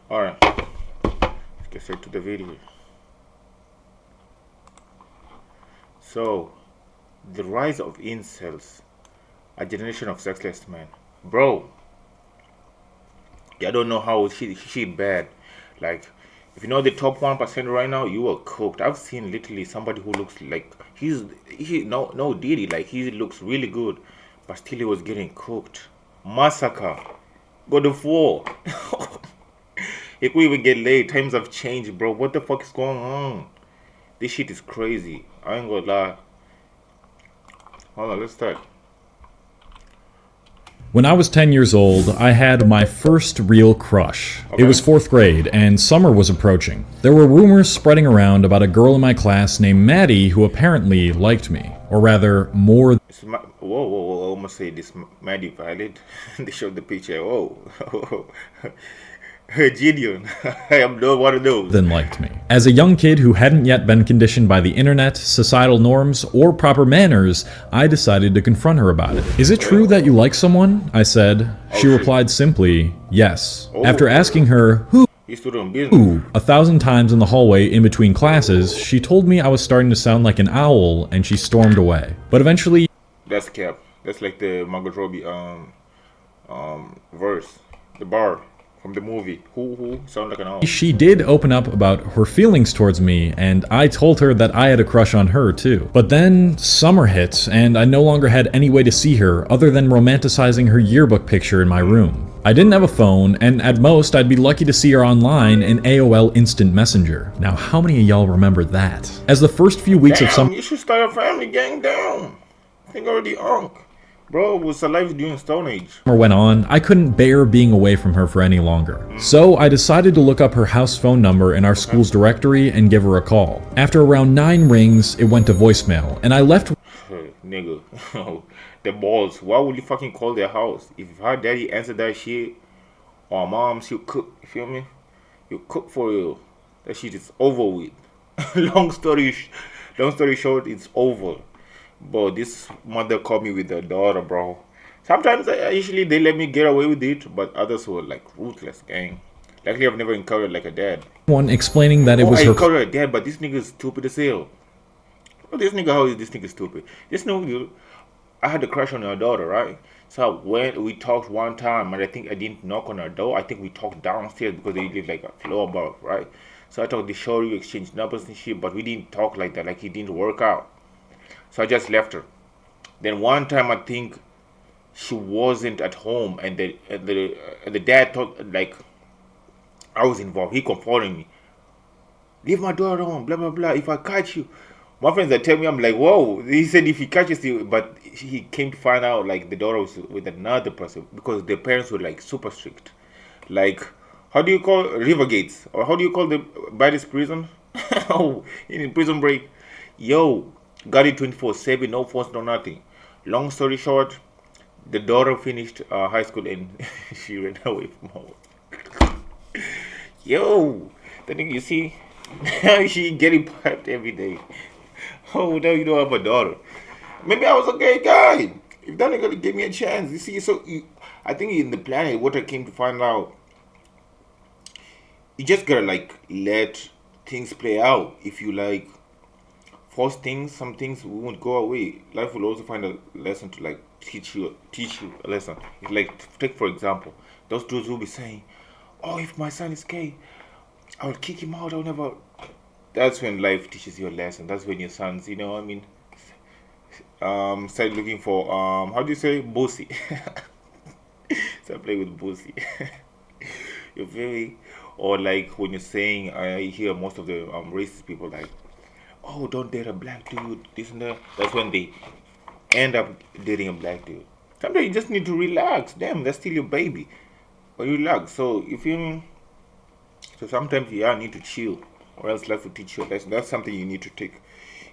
Alright, let's get straight to the video. So, the rise of incels, a generation of sexless men. Bro, I don't know how she bad. Like, if you know the top 1% right now, you are cooked. I've seen literally somebody who looks like he no Diddy, like he looks really good, but still he was getting cooked. Massacre. God of War. He could even get laid. Times have changed, bro. What the fuck is going on? This shit is crazy. I ain't gonna lie. Hold on, let's start. When I was 10 years old, I had my first real crush. Okay. It was 4th grade, and summer was approaching. There were rumors spreading around about a girl in my class named Maddie who apparently liked me. Or rather, more. Whoa, I almost say this Maddie Violet. They showed the picture. Whoa. Gideon. I am not one of those. Than liked me. As a young kid who hadn't yet been conditioned by the internet, societal norms, or proper manners, I decided to confront her about it. Is it true that you like someone? I said. She replied simply, yes. After asking her, who? He stood on business. 1,000 times in the hallway in between classes, she told me I was starting to sound like an owl, and she stormed away. But eventually... That's cap. That's like the Margot Robbie verse. The bar from the movie. Who sound like an owl. She did open up about her feelings towards me, and I told her that I had a crush on her too. But then summer hit, and I no longer had any way to see her other than romanticizing her yearbook picture in my room. I didn't have a phone, and at most I'd be lucky to see her online in AOL Instant Messenger. Now how many of y'all remember that? As the first few weeks of summer... You should start a family gang down. I think already unk. Bro, was alive during Stone Age. Went on, I couldn't bear being away from her for any longer. So I decided to look up her house phone number in our school's directory and give her a call. After around 9 rings, it went to voicemail, and I left... Nigga, the balls. Why would you fucking call their house? If her daddy answered that shit, or mom, she'll cook, you feel me? You cook for you. That shit is over with. long story short, it's over. But this mother called me with her daughter, bro. Sometimes usually they let me get away with it, but others were like ruthless, gang. Luckily, I've never encountered like a dad. One explaining that it was I her... encountered a dad, but this nigga is stupid as hell. Oh, this nigga, how is this nigga stupid? This nigga, I had a crush on her daughter, right? So when we talked one time, and I think I didn't knock on her door. I think we talked downstairs because they live like a floor above, right? So I talked to show you, exchanged numbers and shit, but we didn't talk like that. Like it didn't work out. So I just left her. Then one time I think she wasn't at home, and the dad thought like I was involved. He confronted me. Leave my daughter home, blah blah blah. If I catch you, my friends that tell me, I'm like, whoa. He said if he catches you, but he came to find out like the daughter was with another person because their parents were like super strict. Like, how do you call river gates, or how do you call the baddest prison? Oh, in prison break, yo. Got it 24/7, no phones, no nothing. Long story short, the daughter finished high school and she ran away from home. Yo, the thing you see, she getting piped every day. Oh, now you don't have a daughter. Maybe I was a gay guy. If that nigga gave me a chance, you see. So I think in the planet, what I came to find out, you just gotta like let things play out. If you like force things, some things won't go away. Life will also find a lesson to like teach you a lesson. It's like, take for example, those dudes will be saying, oh, if my son is gay, I will kick him out, I'll never. That's when life teaches you a lesson. That's when your sons, you know what I mean, start looking for how do you say bossy. Start playing with bossy. You feel me? Or like when you're saying, I hear most of the racist people like, oh, don't date a black dude, this and that. That's when they end up dating a black dude. Sometimes you just need to relax. Damn, that's still your baby. But you relax. So you feel me? So sometimes you need to chill, or else life will teach you a lesson. That's something you need to take.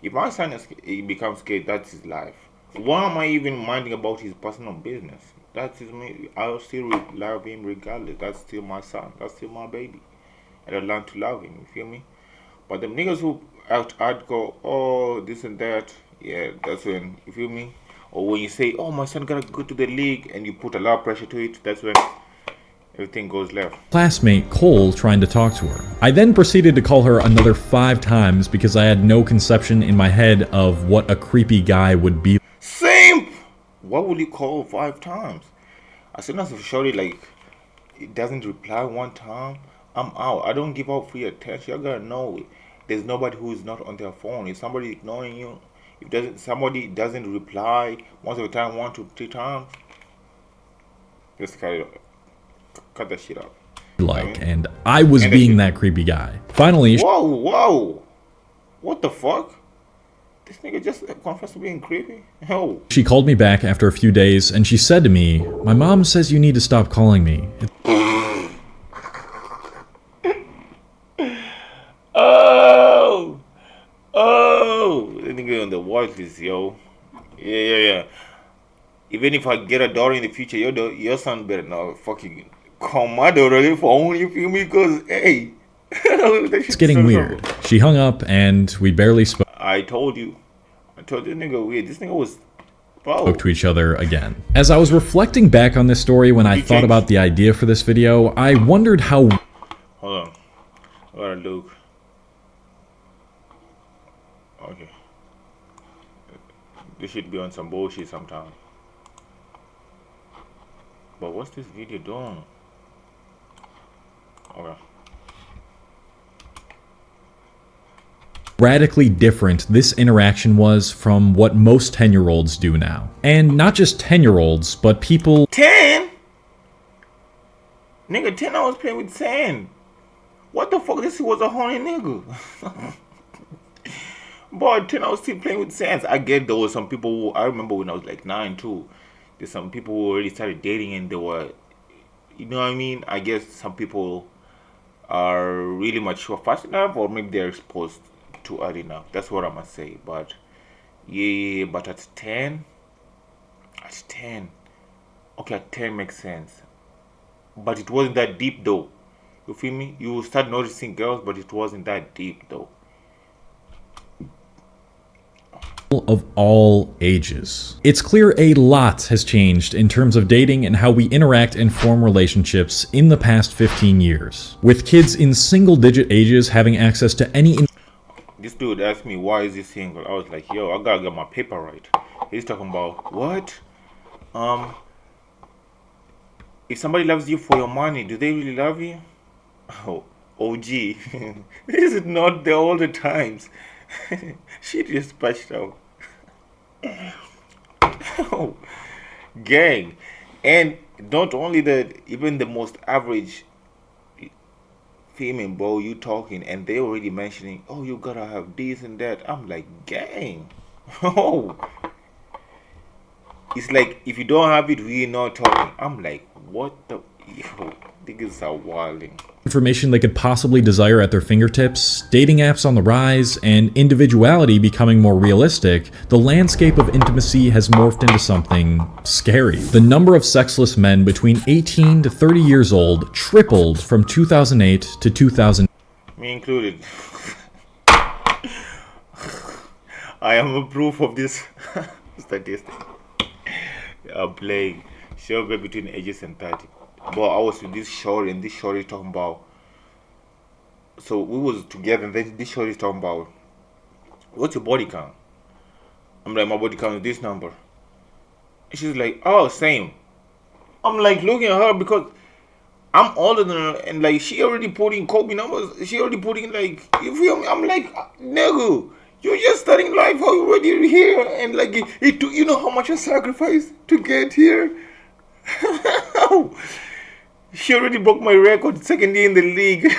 If my son he becomes gay, that's his life. Why am I even minding about his personal business? That's his. I'll still love him regardless. That's still my son. That's still my baby. And I learn to love him. You feel me? But the niggas who I'd go, oh, this and that, yeah, that's when, you feel me? Or when you say, oh, my son gotta go to the league, and you put a lot of pressure to it, that's when everything goes left. Classmate Cole trying to talk to her. I then proceeded to call her another 5 times because I had no conception in my head of what a creepy guy would be. Simp! What would you call 5 times? As soon as if shorty like it doesn't reply one time, I'm out. I don't give out free attention. You gotta know it. There's nobody who is not on their phone. If somebody ignoring you, if doesn't somebody doesn't reply once at a time, 1 to 3 times, just cut that shit out. And I was being that creepy guy. Finally, whoa, what the fuck? This nigga just confessed to being creepy? Oh. She called me back after a few days and she said to me, "My mom says you need to stop calling me." Oh, that nigga on the watch list, yo. Yeah. Even if I get a daughter in the future, your son better not fucking call my daughter on the phone, you feel me? Because, hey. It's getting weird. She hung up and we barely spoke. I told this nigga weird. This nigga was spoke to each other again. As I was reflecting back on this story when I thought about the idea for this video, I wondered how... Hold on. I gotta look. Okay. This should be on some bullshit sometime. But what's this video doing? Okay. Radically different this interaction was from what most 10-year-olds do now. And not just 10-year-olds, but people... 10? Nigga, 10 I was playing with sand. What the fuck? This was a horny nigga. Boy, 10 I was still playing with sands. I get there was some people who, I remember when I was like 9 too. There's some people who already started dating and they were, you know what I mean? I guess some people are really mature fast enough, or maybe they're exposed too early enough. That's what I must say. But yeah, but at 10, okay, at 10 makes sense. But it wasn't that deep though. You feel me? You start noticing girls, but it wasn't that deep though. Of all ages. It's clear a lot has changed in terms of dating and how we interact and form relationships in the past 15 years. With kids in single-digit ages having access to any... This dude asked me, why is he single? I was like, yo, I gotta get my paper right. He's talking about, what? If somebody loves you for your money, do they really love you? Oh, OG. This is not the older times. She just patched out. Oh, gang. And not only that, even the most average female, bro, you talking and they already mentioning, oh, you gotta have this and that. I'm like, gang. Oh, it's like if you don't have it, we're not talking. I'm like, what the, yo, niggas are wilding. Information they could possibly desire at their fingertips, dating apps on the rise, and individuality becoming more realistic, the landscape of intimacy has morphed into something scary. The number of sexless men between 18 to 30 years old tripled from 2008 to 2000. Me included. I am a proof of this statistic. I'm playing sure between ages and 30. But I was with this shorty and this shorty talking about, so we was together and then this shorty is talking about, what's your body count? I'm like, my body count is this number. And she's like, oh, same. I'm like looking at her because I'm older than her and like she already put in Kobe numbers. She already put in like, you feel me? I'm like, nigga, you're just starting life already here and like it took, you know how much I sacrificed to get here? She already broke my record, second year in the league.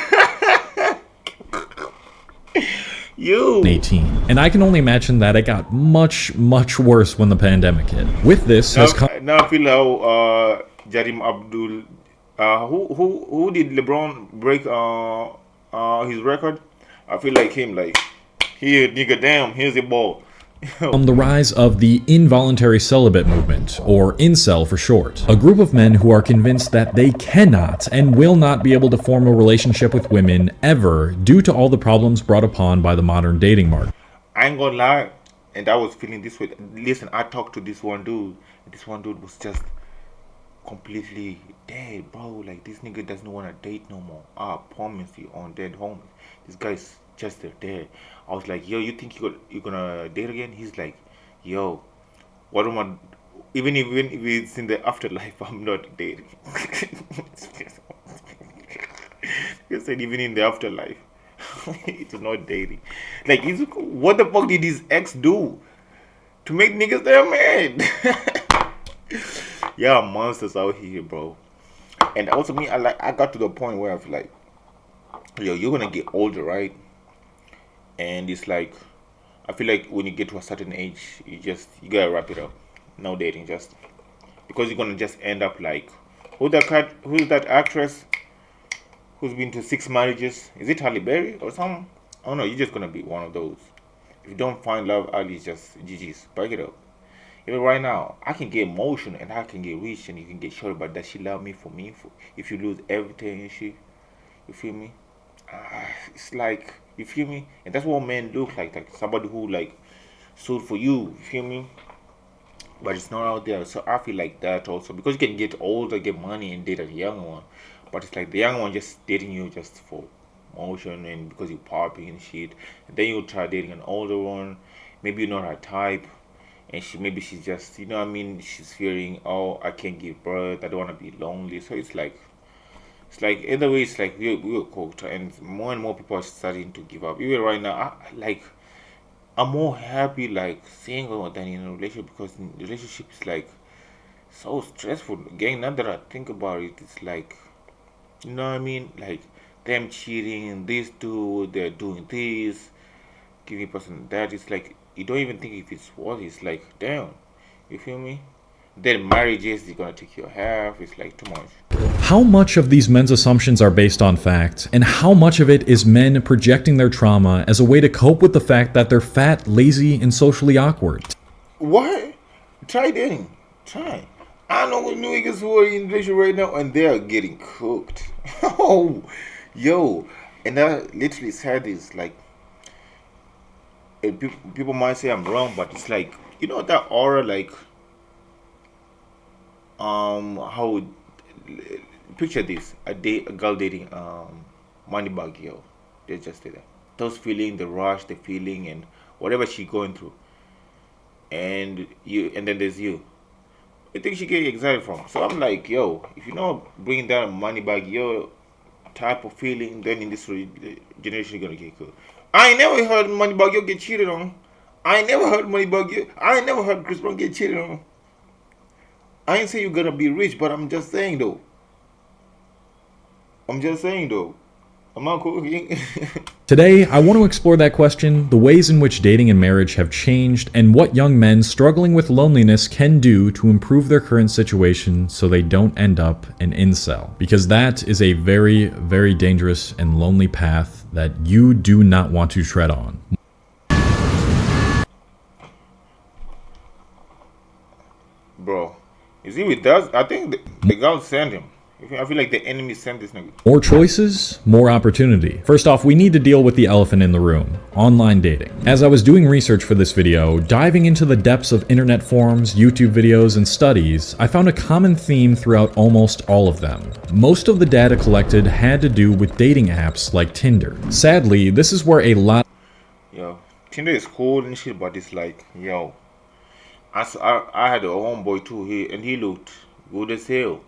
You 18. And I can only imagine that it got much, much worse when the pandemic hit. With this has come... Now I feel how Jarim Abdul, who did LeBron break his record? I feel like him, like, here, nigga, damn, here's the ball. The rise of the involuntary celibate movement, or incel for short. A group of men who are convinced that they cannot and will not be able to form a relationship with women ever due to all the problems brought upon by the modern dating market. I ain't gonna lie, and I was feeling this way. Listen, I talked to this one dude. This one dude was just completely dead, bro. Like this nigga doesn't want to date no more. I promise you, on dead homies. This guy's just dead. I was like, yo, you think you're gonna date again? He's like, yo, what am I? Even if it's in the afterlife, I'm not dating. He said even in the afterlife, it's not dating. Like, what the fuck did his ex do to make niggas that mad? Yeah, monsters out here, bro. And also me, I got to the point where I feel like, yo, you're gonna get older, right? And it's like, I feel like when you get to a certain age, you gotta wrap it up. No dating, just because you're gonna just end up like, who's that actress who's been to 6 marriages? Is it Halle Berry or something? I don't know. You're just gonna be one of those. If you don't find love early, it's just GG's. Back it up. Even right now, I can get emotional and I can get rich and you can get short, but does she love me for me? If you lose everything and she, you feel me? It's like, you feel me? And that's what men look like somebody who like stood for you feel me? But it's not out there. So I feel like that also because you can get older, get money, and date a young one. But it's like the young one just dating you just for motion and because you popping and shit. And then you try dating an older one. Maybe you're not her type, and she's just you know what I mean. She's fearing, oh, I can't give birth. I don't want to be lonely. So it's like either way, it's like we were cooked, and more people are starting to give up. Even right now, I'm more happy like single than in a relationship because in relationship is like so stressful. Again, now that I think about it, it's like you know what I mean, like them cheating, these two, they're doing this, giving person that. It's like you don't even think if it's worth it. It's like damn, you feel me? Then marriages, they're gonna take your half. It's like too much. How much of these men's assumptions are based on fact, and how much of it is men projecting their trauma as a way to cope with the fact that they're fat, lazy, and socially awkward? What? Try dating. Try. I know new niggas who are in relationship right now and they are getting cooked. Oh, yo. And I literally said this like, people might say I'm wrong, but it's like, you know that aura like, how, picture this, a girl dating, Moneybag, yo. They just did that. Those feeling, the rush, the feeling, and whatever she going through. And then there's you. I think she get excited from. So I'm like, yo, if you know bringing that money back, your type of feeling, then in this generation you're gonna get cool. I ain't never heard money bag yo get cheated on. I ain't never heard money bag yo. I ain't never heard Chris Brown get cheated on. I ain't say you're gonna be rich, but I'm just saying though. I'm not cool. Today, I want to explore that question, the ways in which dating and marriage have changed, and what young men struggling with loneliness can do to improve their current situation so they don't end up an incel. Because that is a very, very dangerous and lonely path that you do not want to tread on. Bro, is he with us? I think the girl sent him. I feel like the enemy sent this nigga. More choices, more opportunity. First off, we need to deal with the elephant in the room, online dating. As I was doing research for this video, diving into the depths of internet forums, YouTube videos, and studies, I found a common theme throughout almost all of them. Most of the data collected had to do with dating apps like Tinder. Sadly, this is where a lot Yo, Tinder is cool and shit, but it's like, yo, I had a homeboy too, he looked good as hell.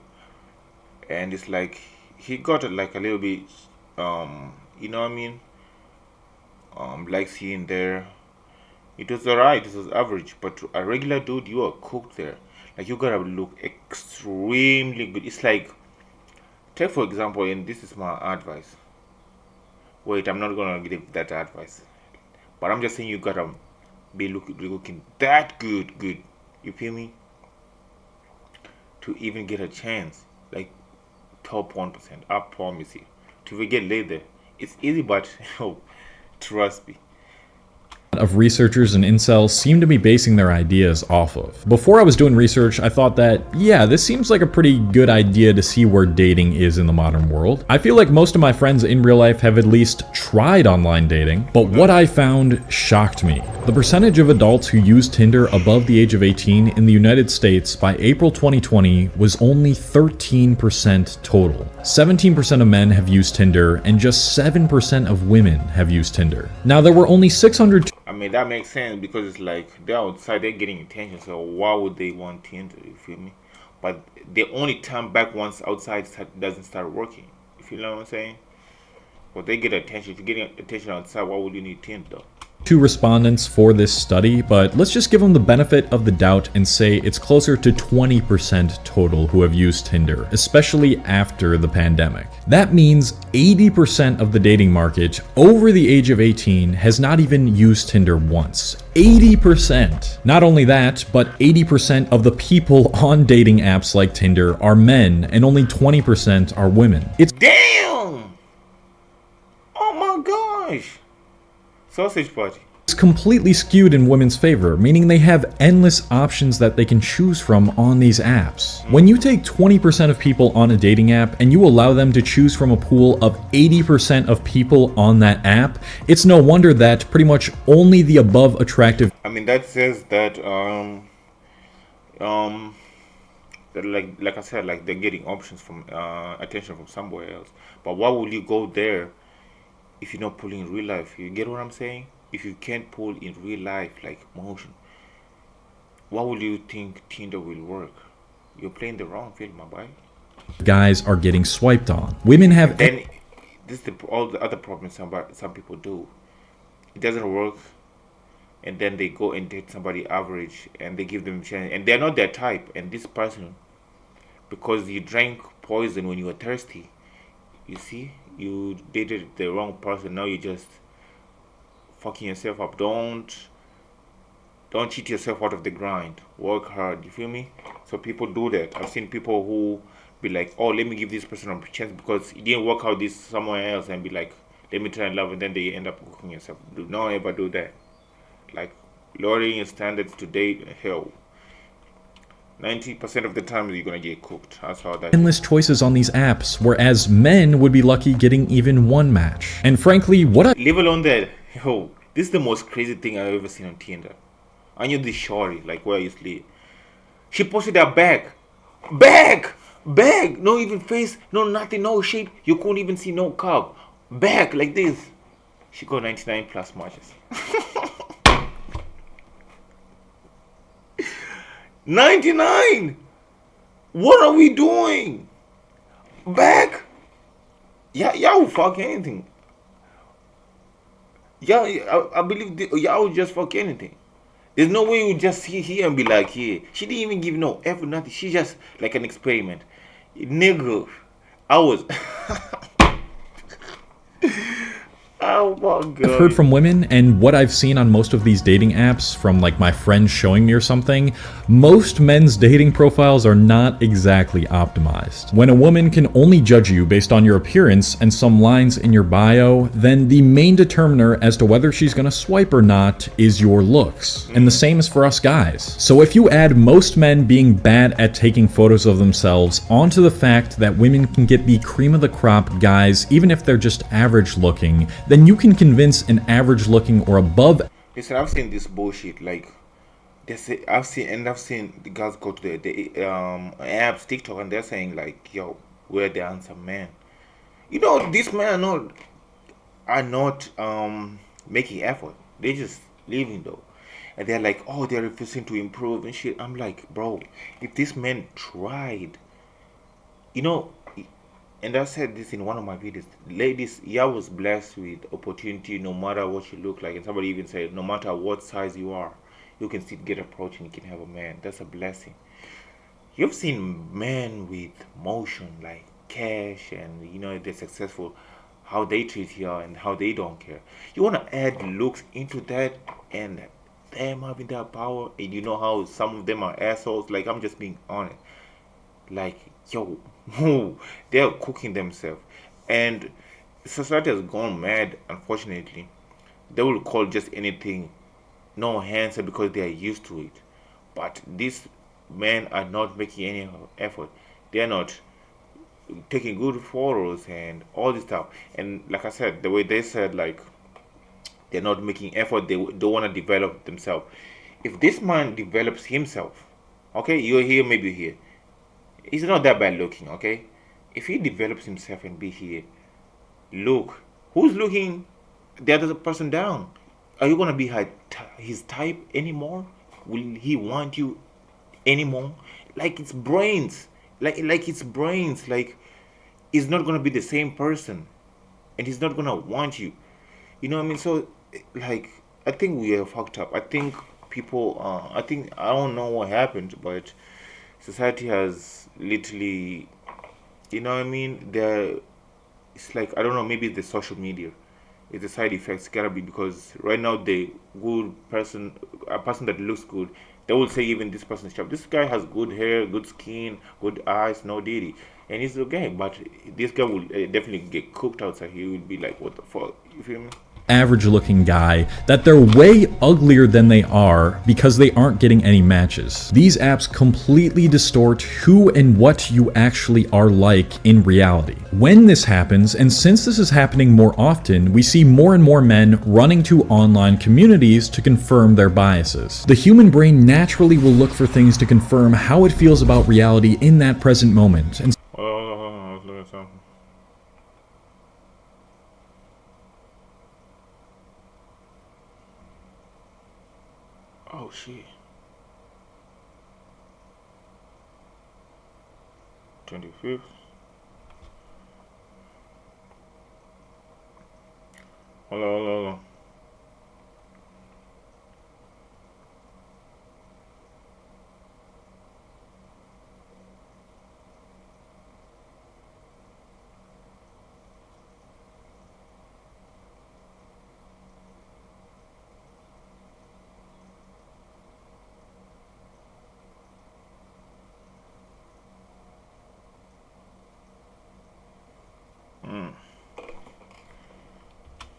And it's like he got it like a little bit you know what I mean, likes here and there. It was alright, it was average, but to a regular dude you are cooked there. Like you gotta look extremely good. It's like, take for example, and this is my advice. Wait, I'm not gonna give that advice, but I'm just saying you gotta be looking that good, you feel me, to even get a chance. Like top 1%, I promise you. To get laid there, it's easy, but oh, trust me, of researchers and incels seem to be basing their ideas off of. Before I was doing research, I thought that, yeah, this seems like a pretty good idea to see where dating is in the modern world. I feel like most of my friends in real life have at least tried online dating, but what I found shocked me. The percentage of adults who use Tinder above the age of 18 in the United States by April 2020 was only 13% total. 17% of men have used Tinder, and just 7% of women have used Tinder. Now, there were only 600. I mean, that makes sense because it's like they're outside, they're getting attention. So why would they want Tinder? You feel me? But they only turn back once outside doesn't start working. If you know what I'm saying? Well, they get attention. If you're getting attention outside, why would you need Tinder though? Two respondents for this study, but let's just give them the benefit of the doubt and say it's closer to 20% total who have used Tinder, especially after the pandemic. That means 80% of the dating market over the age of 18 has not even used Tinder once. 80%! Not only that, but 80% of the people on dating apps like Tinder are men, and only 20% are women. It's damn! Oh my gosh! Sausage party. It's completely skewed in women's favor, meaning they have endless options that they can choose from on these apps. When you take 20% of people on a dating app and you allow them to choose from a pool of 80% of people on that app, it's no wonder that pretty much only the above attractive. I mean, that says that that like I said, like they're getting options from attention from somewhere else. But why would you go there if you're not pulling in real life? You get what I'm saying? If you can't pull in real life, like motion, why would you think Tinder will work? You're playing the wrong field, my boy. Guys are getting swiped on. Women have. Then this is all the other problems some people do. It doesn't work, and then they go and date somebody average, and they give them a chance, and they're not their type. And this person, because you drank poison when you were thirsty, you see, you dated the wrong person. Now you just fucking yourself up. Don't cheat yourself out of the grind. Work hard. You feel me? So people do that. I've seen people who be like, oh, let me give this person a chance because it didn't work out this somewhere else, and be like, let me try and love, and then they end up cooking yourself. Do not ever do that. Like lowering your standards to date, hell. 90% of the time you're gonna get cooked. That's how that. Endless choices on these apps, whereas men would be lucky getting even one match. And frankly, what I leave alone that, yo, this is the most crazy thing I've ever seen on Tinder. I knew this shorty, like where I used to live. She posted her bag, no even face, no nothing, no shape. You couldn't even see no curve. Bag like this. She got 99 plus matches. 99. What are we doing? Back. Yeah, y'all will fuck anything. Yeah, I believe y'all will just fuck anything. There's no way you just see here and be like, yeah. She didn't even give no effort, nothing. She just like an experiment. Nigga, I was. Oh my god. I've heard from women, and what I've seen on most of these dating apps from like my friends showing me or something, most men's dating profiles are not exactly optimized. When a woman can only judge you based on your appearance and some lines in your bio, then the main determiner as to whether she's gonna swipe or not is your looks. And the same is for us guys. So if you add most men being bad at taking photos of themselves onto the fact that women can get the cream of the crop guys even if they're just average looking, then you can convince an average looking or above. Listen, I've seen this bullshit. Like, I've seen the girls go to the apps, TikTok, and they're saying like, "Yo, we're the handsome man." You know, these men are not making effort. They just living though, and they're like, "Oh, they're refusing to improve and shit." I'm like, bro, if this man tried, you know. And I said this in one of my videos. Ladies, y'all was blessed with opportunity no matter what you look like. And somebody even said, no matter what size you are, you can still get approached and you can have a man. That's a blessing. You've seen men with motion, like cash, and you know, they're successful, how they treat you and how they don't care. You want to add looks into that, and them having that power, and you know how some of them are assholes. Like, I'm just being honest. Like, yo, they're cooking themselves, and society has gone mad, unfortunately, They will call just anything no handsome because they are used to it. But these men are not making any effort. They are not taking good photos and all this stuff. And like I said, the way they said, like, they're not making effort. They don't want to develop themselves. If this man develops himself, okay, you're here, maybe you're here. He's not that bad looking, okay? If he develops himself and be here, look, who's looking the other person down? Are you gonna be his type anymore? Will he want you anymore? Like it's brains, like it's brains. Like he's not gonna be the same person, and he's not gonna want you. You know what I mean? So, like, I think we are fucked up. I think people. I think I don't know what happened, but society has literally. You know what I mean? It's like I don't know. Maybe the social media. It's the side effects gotta be because right now the good person, a person that looks good, they will say even this person's sharp. This guy has good hair, good skin, good eyes, no diddy, and he's okay. But this guy will definitely get cooked outside. He will be like, what the fuck? You feel me? Average looking guy that they're way uglier than they are because they aren't getting any matches. These apps completely distort who and what you actually are like in reality. When this happens, and since this is happening more often, we see more and more men running to online communities to confirm their biases. The human brain naturally will look for things to confirm how it feels about reality in that present moment. And Let's look at something. Oh shit. 25th. Hold on.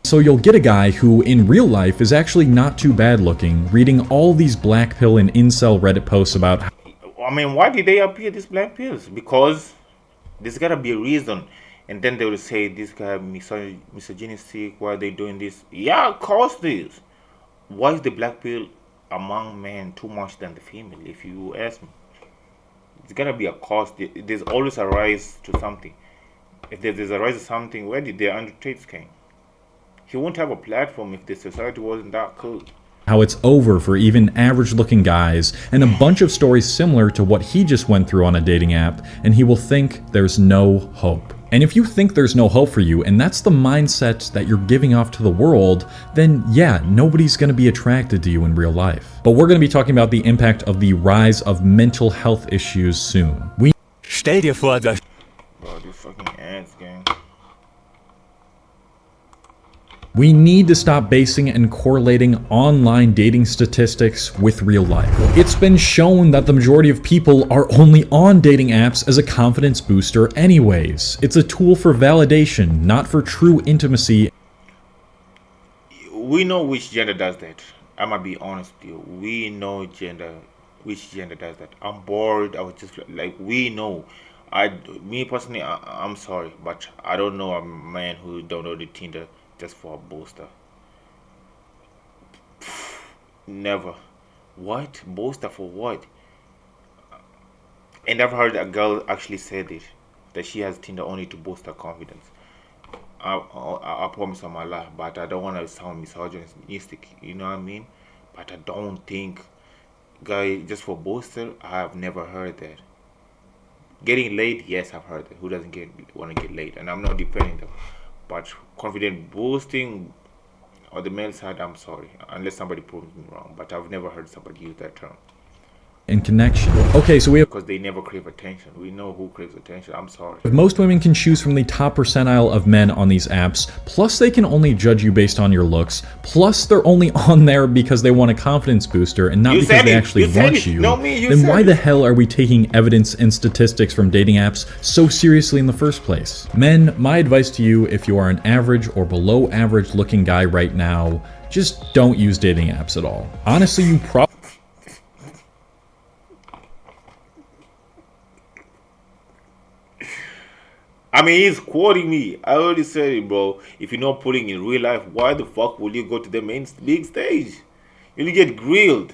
so you'll get a guy who in real life is actually not too bad looking, reading all these black pill and incel Reddit posts about I mean, why did they appear these black pills? Because there's gotta be a reason. And then they will say this guy misogynistic. Why are they doing this? Yeah, of course this. Why is the black pill among men too much than the female? If you ask me, it's gotta be a cause. There's always a rise to something. If there's a rise to something, where did the Andrew Tate came? He won't have a platform if the society wasn't that cool. how it's over for even average looking guys, and a bunch of stories similar to what he just went through on a dating app, and he will think there's no hope. And if you think there's no hope for you, and that's the mindset that you're giving off to the world, then yeah, nobody's gonna be attracted to you in real life. But we're gonna be talking about the impact of the rise of mental health issues soon. Stell dir vor, dass Bro, these fucking ads, gang. We need to stop basing and correlating online dating statistics with real life. It's been shown that the majority of people are only on dating apps as a confidence booster anyways. It's a tool for validation, not for true intimacy. We know which gender does that. I'm gonna be honest with you. We know which gender does that. I'm bored. I was just like, we know. Me personally, I'm sorry, but I don't know a man who downloaded Tinder just for a booster. Never. What? Booster for what? And I've heard a girl actually said it, that she has Tinder only to boost her confidence. I promise on my life, but I don't want to sound misogynistic, you know what I mean? But I don't think, guy, just for booster, I have never heard that. Getting laid, yes, I've heard that. Who doesn't want to get laid? And I'm not defending them. But confident boosting on the male side, I'm sorry, unless somebody proves me wrong. But I've never heard somebody use that term. And connection. Okay, so we have Because they never crave attention. We know who craves attention. I'm sorry. most women can choose from the top percentile of men on these apps, plus they can only judge you based on your looks, plus they're only on there because they want a confidence booster and not You because said they it. actually You said want it. you. No, me, you Then said why it. the hell are we taking evidence and statistics from dating apps so seriously in the first place? Men, my advice to you, if you are an average or below average looking guy right now, just don't use dating apps at all. Honestly, you probably I mean, he's quoting me. I already said it, bro. If you're not putting in real life, why the fuck will you go to the main big stage? You'll get grilled.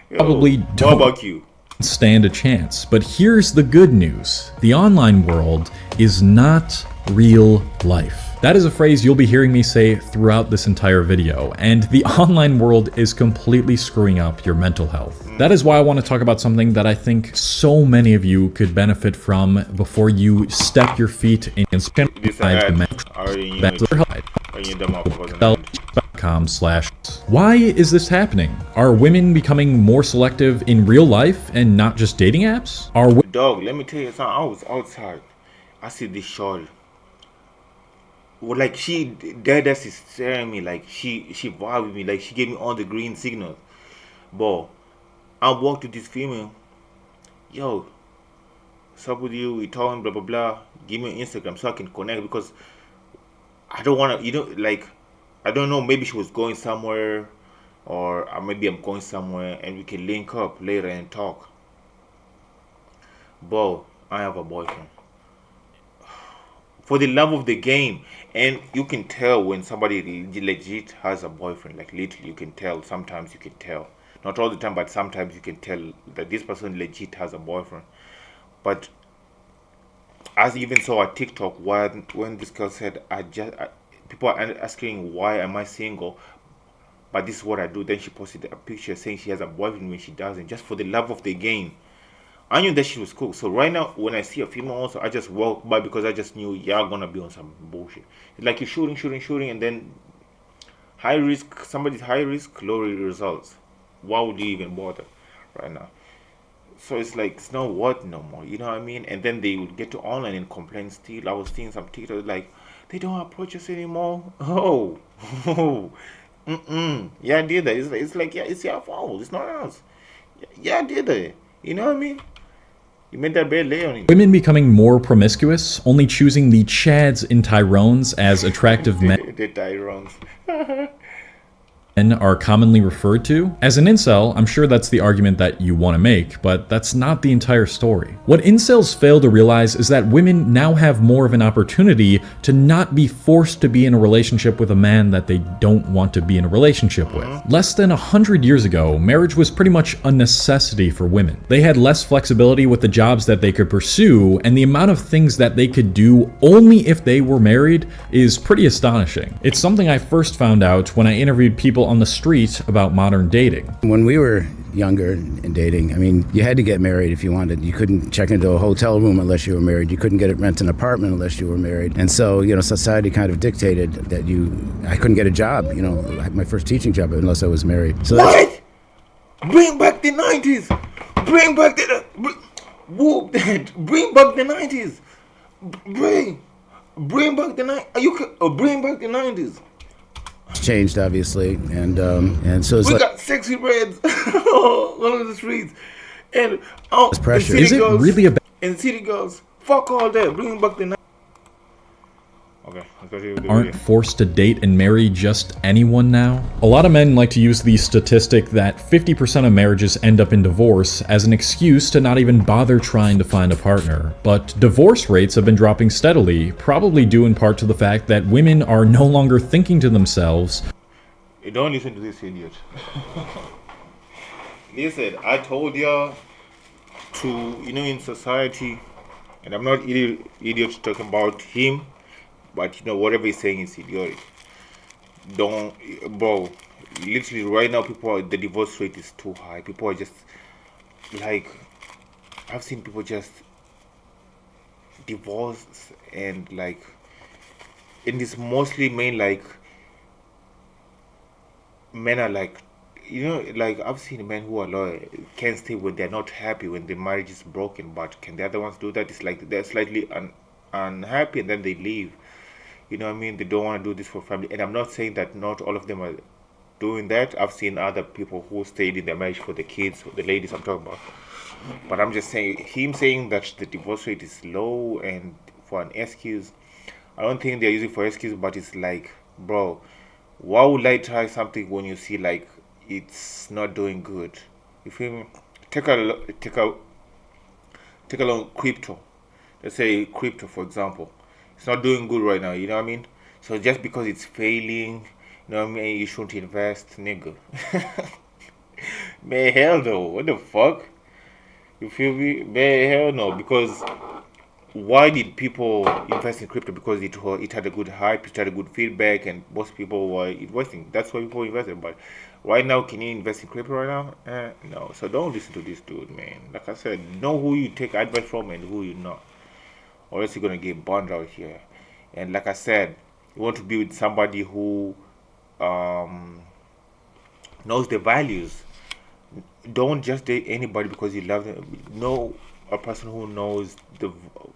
Yo, what don't about you? stand a chance. But here's the good news. The online world is not real life. That is a phrase you'll be hearing me say throughout this entire video, and the online world is completely screwing up your mental health. That is why I want to talk about something that I think so many of you could benefit from before you step your feet in This ad, I already knew it. I knew them up for the .com/. Why is this happening? Are women becoming more selective in real life and not just dating apps? Dog, let me tell you something. I was outside. I see this shorty. Well, like she dead ass is staring me, like she vibed with me, like she gave me all the green signals. But I walked to this female. Yo, what's up with you? We talking, blah blah blah. Give me an Instagram so I can connect, because I don't wanna, like, I don't know, maybe she was going somewhere, or maybe I'm going somewhere and we can link up later and talk. But I have a boyfriend. For the love of the game. And you can tell when somebody legit has a boyfriend. Like literally you can tell. Sometimes you can tell. Not all the time, but sometimes you can tell that this person legit has a boyfriend. But as even saw a TikTok when this girl said, people are asking why am I single, but this is what I do. Then she posted a picture saying she has a boyfriend when she doesn't, just for the love of the game. I knew that she was cool. So right now, when I see a female also, I just walk by, because I just knew y'all gonna be on some bullshit. It's like you're shooting, and then high risk, somebody's high risk, low results. Why would you even bother right now? So it's like, it's not worth no more, you know what I mean? And then they would get to online and complain still. I was seeing some TikTok like, they don't approach us anymore. Oh, yeah, I did that. It's like, yeah, it's your fault. It's not us. Yeah, I did that. You know what I mean? You made that bed lay on it. Women becoming more promiscuous, only choosing the Chads and Tyrones as attractive men. The Tyrones. Are commonly referred to. As an incel, I'm sure that's the argument that you want to make, but that's not the entire story. What incels fail to realize is that women now have more of an opportunity to not be forced to be in a relationship with a man that they don't want to be in a relationship with. Less than 100 years ago, marriage was pretty much a necessity for women. They had less flexibility with the jobs that they could pursue, and the amount of things that they could do only if they were married is pretty astonishing. It's something I first found out when I interviewed people on the street about modern dating. When we were younger and dating, I mean, you had to get married if you wanted. You couldn't check into a hotel room unless you were married. You couldn't rent an apartment unless you were married. And so, society kind of dictated that I couldn't get a job, my first teaching job unless I was married. So what? Bring back the 90s. Bring back bring back the 90s. Bring back the 90s. Bring back the 90s. Changed obviously, and so it's we like, got sexy reds all over the streets, and it's pressure. Is it really a and city girls? Fuck all that. Bring back the 90s. Okay, aren't forced to date and marry just anyone now? A lot of men like to use the statistic that 50% of marriages end up in divorce as an excuse to not even bother trying to find a partner. But divorce rates have been dropping steadily, probably due in part to the fact that women are no longer thinking to themselves, hey, don't listen to this idiot. Listen, I told y'all to, in society, and I'm not idiot talking about him, but whatever he's saying is idiotic. Bro, literally right now the divorce rate is too high. People are just like, I've seen people just divorce, and like, and it's mostly men, like, men are like, like, I've seen men who are loyal, can stay when they're not happy, when the marriage is broken, but can the other ones do that? It's like they're slightly unhappy and then they leave. You know what I mean? They don't want to do this for family. And I'm not saying that not all of them are doing that. I've seen other people who stayed in their marriage for the kids, the ladies I'm talking about. But I'm just saying, him saying that the divorce rate is low and for an excuse, I don't think they're using for excuse, but it's like, bro, Why would I try something when you see like it's not doing good? You feel me? Take a lo- take a look crypto. Let's say crypto, for example. It's not doing good right now. You know what I mean? So just because it's failing, you know what I mean? You shouldn't invest, nigga. Man, hell no. What the fuck? You feel me? Man, hell no. Because why did people invest in crypto? Because it had a good hype, it had a good feedback, and most people were investing. That's why people invested. But right now, can you invest in crypto right now? No. So don't listen to this dude, man. Like I said, know who you take advice from and who you not, or else you're gonna get burned out here. And like I said, you want to be with somebody who um, knows the values. Don't just date anybody because you love them. Know a person who knows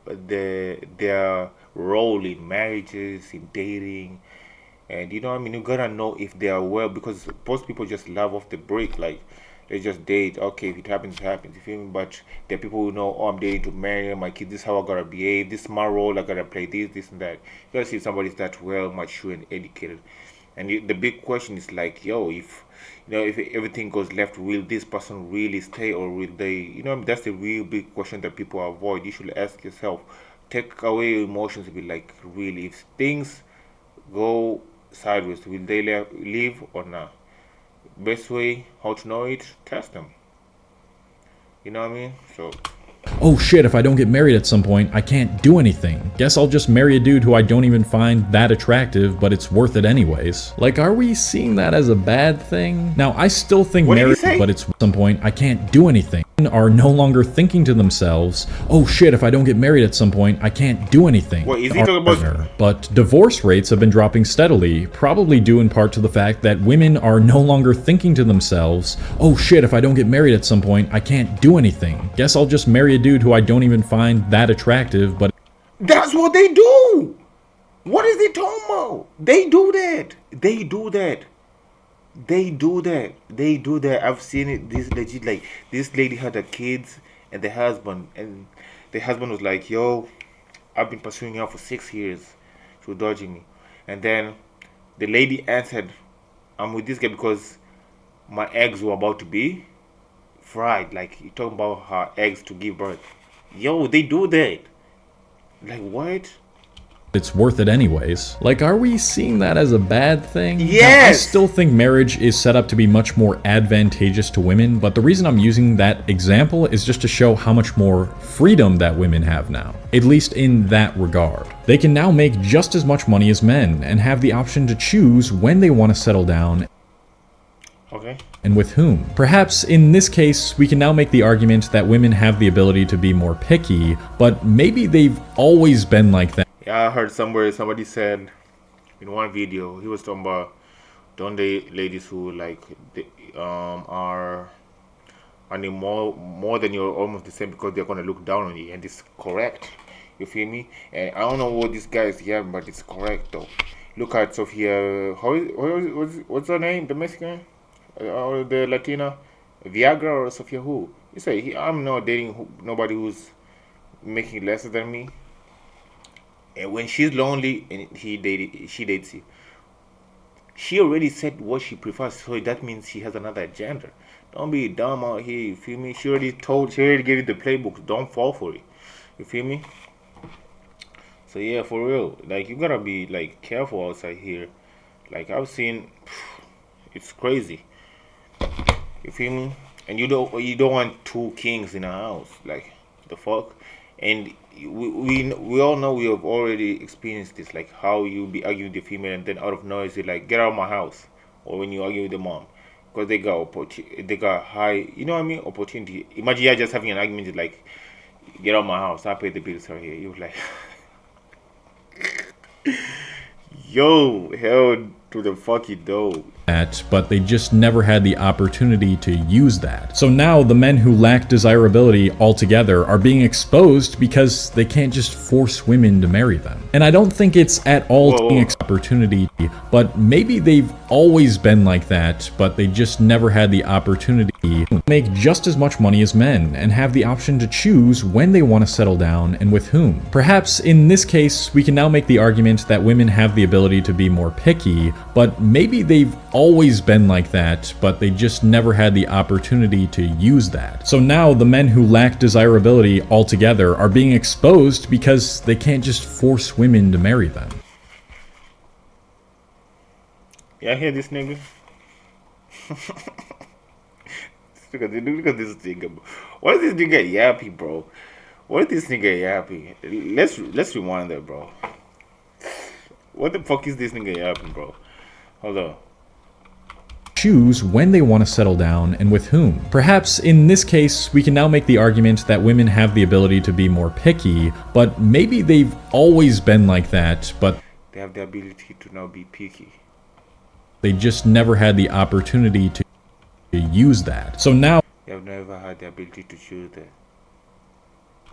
their role in marriages, in dating, and you know what I mean. You gotta know if they are well, because most people just love off the break, like they just date. Okay, if it happens, it happens. You feel me? But there are people who know, oh, I'm dating to marry my kid. This is how I gotta behave. This is my role. I gotta play this, this, and that. You gotta see if somebody's that well, mature, and educated. And the big question is like, yo, if if everything goes left, will this person really stay, or will they? That's the real big question that people avoid. You should ask yourself. Take away your emotions. Be like, really, if things go sideways, will they leave or not? Best way how to know it, test them. You know what I mean? So Oh shit, if I don't get married at some point, I can't do anything. Guess I'll just marry a dude who I don't even find that attractive, but it's worth it anyways. Like, are we seeing that as a bad thing? Now, I still think what did he marriage, say? but it's at some point, I can't do anything. Are no longer thinking to themselves, oh shit, if I don't get married at some point, I can't do anything. What is he Our talking about? partner. But divorce rates have been dropping steadily, probably due in part to the fact that women are no longer thinking to themselves, oh shit, if I don't get married at some point, I can't do anything. Guess I'll just marry a dude who I don't even find that attractive, but That's what they do. What is he talking about? They do that. They do that. They do that. They do that. I've seen it. This legit, like, this lady had her kids and the husband was like, "Yo, I've been pursuing her for 6 years. She was dodging me." And then the lady answered, "I'm with this guy because my eggs were about to be fried." Like, you talking about her eggs to give birth. Yo, they do that. Like, what? it's worth it anyways. Like, are we seeing that as a bad thing? Now, I Yes. still think marriage is set up to be much more advantageous to women, but the reason I'm using that example is just to show how much more freedom that women have now, at least in that regard. They can now make just as much money as men and have the option to choose when they want to settle down Okay. and with whom. Perhaps in this case, we can now make the argument that women have the ability to be more picky, but maybe they've always been like that. Yeah, I heard somewhere somebody said in one video he was talking about don't they ladies who like are earning more than you're almost the same because they're gonna look down on you, and it's correct. You feel me? And I don't know what this guy is here, but it's correct though. Look at Sofia. What's her name? The Mexican or the Latina? Viagra or Sofia who? You say I'm not dating nobody who's making less than me. And when she's lonely and she dates you, she already said what she prefers, so that means she has another agenda. Don't be dumb out here, you feel me? She already gave you the playbook. Don't fall for it. You feel me? So yeah, for real. Like, you gotta be like careful outside here. Like, I've seen it's crazy. You feel me? And you don't want two kings in a house. Like, the fuck? And we all know, we have already experienced this. Like, how you be arguing with the female and then out of noise you're like, get out of my house. Or when you argue with the mom, because they got high. You know what I mean? Opportunity. Imagine you're just having an argument like, get out of my house. I pay the bills right here. You're like, yo, hell to the fuck you though. that, but they just never had the opportunity to use that. So now the men who lack desirability altogether are being exposed because they can't just force women to marry them. And I don't think it's at all taking opportunity, but maybe they've always been like that, but they just never had the opportunity to make just as much money as men and have the option to choose when they want to settle down and with whom. Perhaps in this case, we can now make the argument that women have the ability to be more picky, but maybe they've always been like that, but they just never had the opportunity to use that. So now the men who lack desirability altogether are being exposed because they can't just force women to marry them. Yeah, I hear this nigga. Look at this nigga. Bro. What is this nigga yappy, bro? What is this nigga yappy? Let's rewind that, bro. What the fuck is this nigga yapping, bro? Hold on. Choose when they want to settle down and with whom. Perhaps in this case, we can now make the argument that women have the ability to be more picky, but maybe they've always been like that, but they have the ability to now be picky. They just never had the opportunity to use that. So now they have never had the ability to choose that.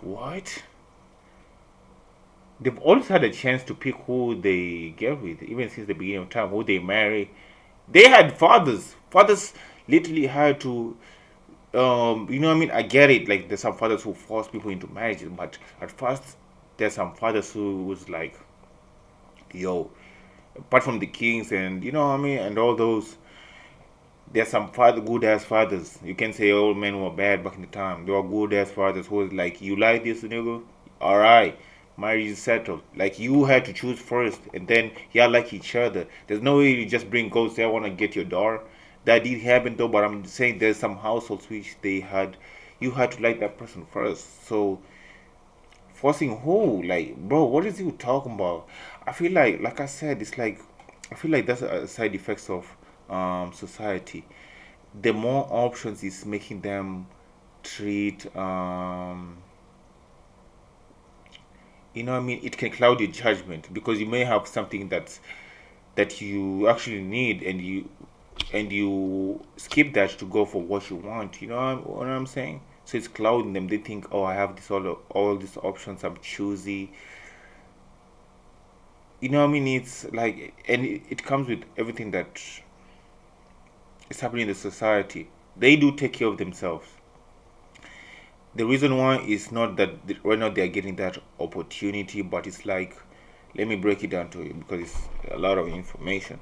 What? They've always had a chance to pick who they get with, even since the beginning of time, who they marry. They had fathers. Fathers literally had to, you know what I mean? I get it. Like, there's some fathers who force people into marriages, but at first, there's some fathers who was like, yo, apart from the kings and, you know what I mean? And all those, there's some good-ass fathers. You can say all men were bad back in the time. There were good-ass fathers who was like, you like this, nigga? All right. Marriage is settled. Like, you had to choose first, and then y'all like each other. There's no way you just bring ghosts. Say, I want to get your daughter. That did happen though, but I'm saying there's some households which you had to like that person first. So forcing who? Like, bro, what is he talking about? I feel like I said, it's like, I feel like that's a side effects of society. The more options is making them treat you know what I mean, it can cloud your judgment, because you may have something that you actually need, and you skip that to go for what you want. You know what I'm saying? So it's clouding them. They think, oh, I have all these options, I'm choosy. You know what I mean? It's like, and it comes with everything that is happening in the society. They do take care of themselves. The reason why is not that right now they are getting that opportunity, but it's like, let me break it down to you, because it's a lot of information.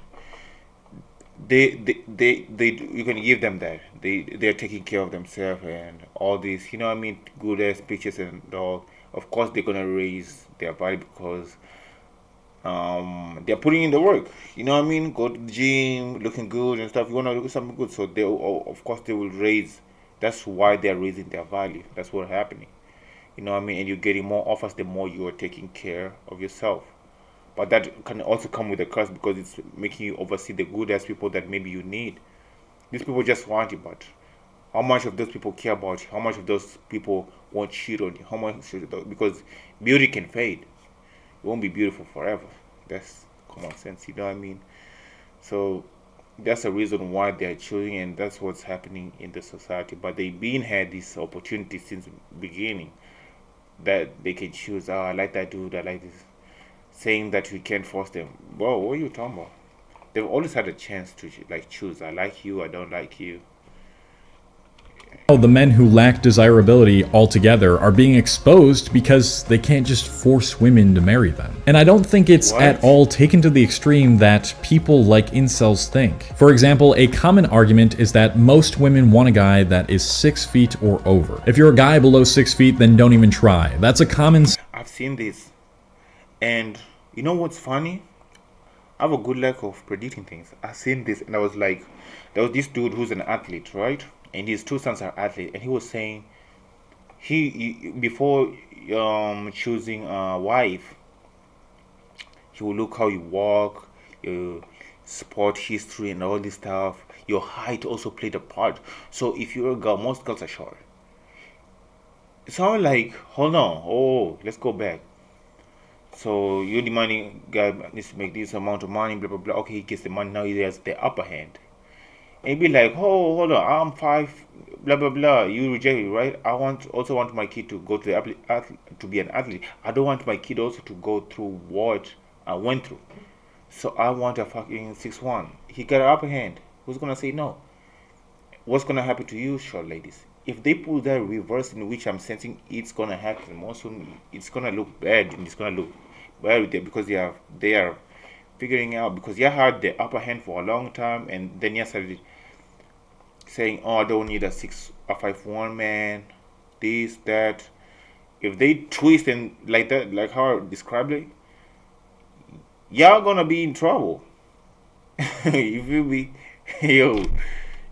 You can give them that they're taking care of themselves and all this, you know what I mean, good ass pictures and all. Of course they're gonna raise their body, because they're putting in the work, you know what I mean, go to the gym, looking good and stuff. You want to look something good, so they, of course, they will raise. That's why they're raising their value. That's what's happening, you know what I mean. And you're getting more offers the more you are taking care of yourself. But that can also come with a curse, because it's making you oversee the good ass people that maybe you need. These people just want you, but how much of those people care about you? How much of those people won't cheat on you? How much? Because beauty can fade. It won't be beautiful forever. That's common sense, you know what I mean? So that's the reason why they're choosing, and that's what's happening in the society. But they've been had this opportunity since the beginning, that they can choose. Oh, I like that dude, I like this. Saying that we can't force them. Whoa, what are you talking about? They've always had a chance to like choose. I like you, I don't like you. The men who lack desirability altogether are being exposed because they can't just force women to marry them. And I don't think it's at all taken to the extreme that people like incels think. For example, a common argument is that most women want a guy that is 6 feet or over. If you're a guy below 6 feet, then don't even try. That's a common... I've seen this. And you know what's funny? I have a good luck of predicting things. I've seen this, and I was like, there was this dude who's an athlete, right? And his two sons are athletes, and he was saying he before choosing a wife, he will look how you walk, your sport history, and all this stuff. Your height also played a part. So if you're a girl, most girls are short. So I'm like, hold on, let's go back. So you're demanding guy needs to make this amount of money, blah blah blah. Okay, he gets the money now. He has the upper hand. And be like, oh, hold on, I'm five, blah blah blah. You reject it, right? I also want my kid to go to the to be an athlete. I don't want my kid also to go through what I went through. So I want a fucking 6'1". He got an upper hand. Who's gonna say no? What's gonna happen to you, short ladies? If they pull that reverse in which I'm sensing it's gonna happen, more soon it's gonna look bad and it's gonna look bad with them because they are figuring out because you had the upper hand for a long time and then you started saying, oh, I don't need a 5'1" man, this, that. If they twist and like that, like how I described it, y'all gonna be in trouble. If you be, yo,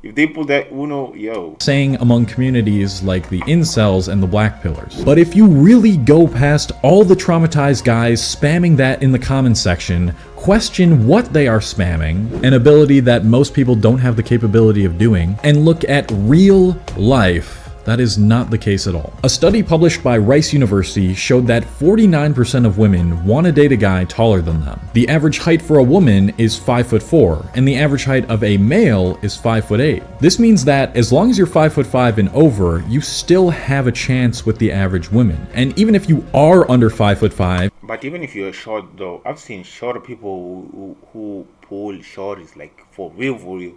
if they put that Uno, yo. Saying among communities like the incels and the black pillars. But if you really go past all the traumatized guys spamming that in the comments section, question what they are spamming, an ability that most people don't have the capability of doing, and look at real life, that is not the case at all. A study published by Rice University showed that 49% of women want to date a guy taller than them. The average height for a woman is 5'4", and the average height of a male is 5'8". This means that as long as you're 5'5" and over, you still have a chance with the average women. And even if you are under 5'5", but even if you're short though, I've seen shorter people who pull shorties like for real, for real.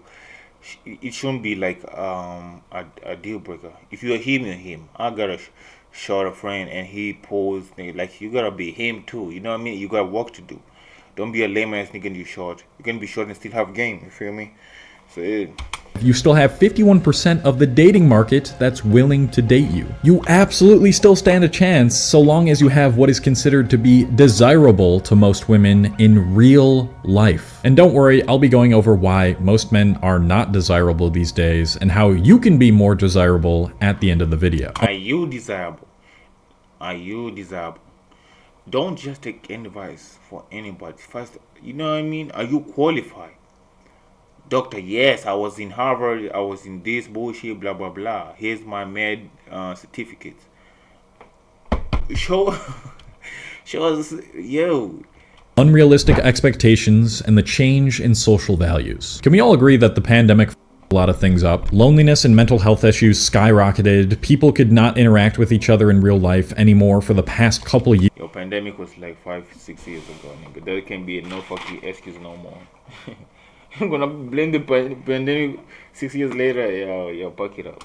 It shouldn't be like a deal breaker. If you're him, you're him. I got a shorter friend and he pulls like you gotta be him too. You know what I mean? You got work to do. Don't be a lame ass nigga and you short. You can be short and still have game. You feel me? So yeah. You still have 51% of the dating market that's willing to date you. You absolutely still stand a chance so long as you have what is considered to be desirable to most women in real life. And don't worry, I'll be going over why most men are not desirable these days and how you can be more desirable at the end of the video. Are you desirable? Are you desirable? Don't just take any advice for anybody. First, you know what I mean? Are you qualified? Doctor, yes, I was in Harvard, I was in this bullshit, blah, blah, blah. Here's my med certificate. Show us, yo. Unrealistic expectations and the change in social values. Can we all agree that the pandemic f***ed a lot of things up? Loneliness and mental health issues skyrocketed. People could not interact with each other in real life anymore for the past couple of years. Your pandemic was like 5-6 years ago, nigga. There can be no fucking excuse no more. I'm gonna blame the pandemic 6 years later. Yo, fuck it up.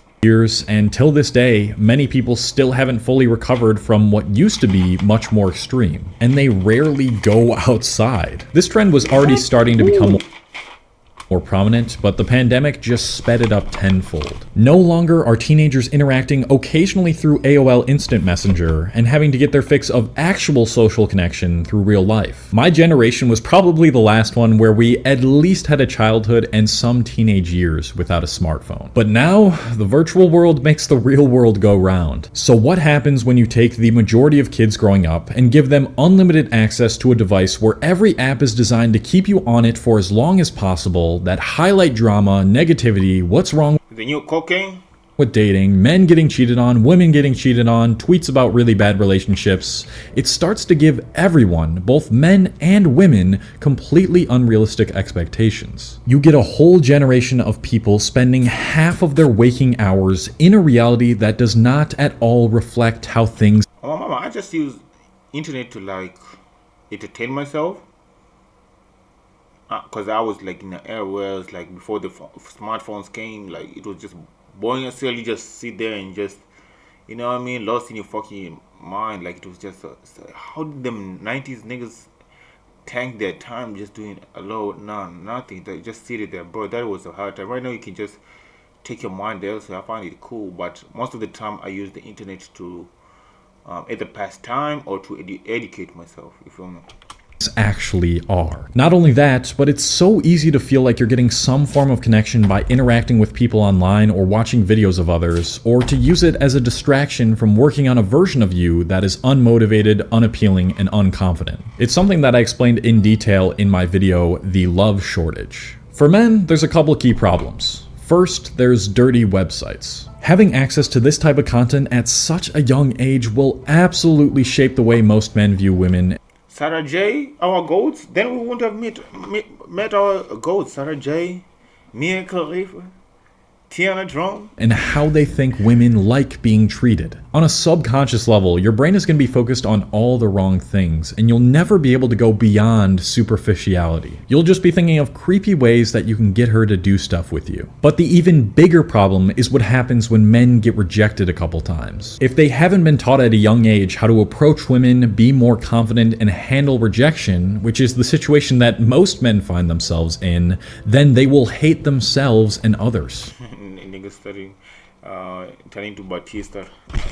And till this day, many people still haven't fully recovered from what used to be much more extreme, and they rarely go outside. This trend was already starting to become more prominent, but the pandemic just sped it up tenfold. No longer are teenagers interacting occasionally through AOL Instant Messenger and having to get their fix of actual social connection through real life. My generation was probably the last one where we at least had a childhood and some teenage years without a smartphone. But now, the virtual world makes the real world go round. So what happens when you take the majority of kids growing up and give them unlimited access to a device where every app is designed to keep you on it for as long as possible, that highlight drama, negativity, what's wrong the new cocaine with dating, men getting cheated on, women getting cheated on, tweets about really bad relationships, it starts to give everyone, both men and women, completely unrealistic expectations. You get a whole generation of people spending half of their waking hours in a reality that does not at all reflect how things. Oh, mama, I just use internet to like entertain myself. Because I was like in the era where it was like before the smartphones came, like it was just boring as hell. You just sit there and just, you know what I mean, lost in your fucking mind. Like it was just, how did them 90s niggas tank their time just doing nothing? They just sit there, bro. That was a hard time. Right now you can just take your mind there, so I find it cool. But most of the time I use the internet to either pass time or to educate myself, you feel me? Actually are. Not only that, but it's so easy to feel like you're getting some form of connection by interacting with people online or watching videos of others, or to use it as a distraction from working on a version of you that is unmotivated, unappealing, and unconfident. It's something that I explained in detail in my video, The Love Shortage. For men, there's a couple key problems. First, there's dirty websites. Having access to this type of content at such a young age will absolutely shape the way most men view women. Sarah J, our goats, then we wouldn't have met our goats. Sarah J, Mia Khalifa, Tiana Drone. And how they think women like being treated. On a subconscious level, your brain is going to be focused on all the wrong things, and you'll never be able to go beyond superficiality. You'll just be thinking of creepy ways that you can get her to do stuff with you. But the even bigger problem is what happens when men get rejected a couple times. If they haven't been taught at a young age how to approach women, be more confident, and handle rejection, which is the situation that most men find themselves in, then they will hate themselves and others. Niggas studying, turning to Batista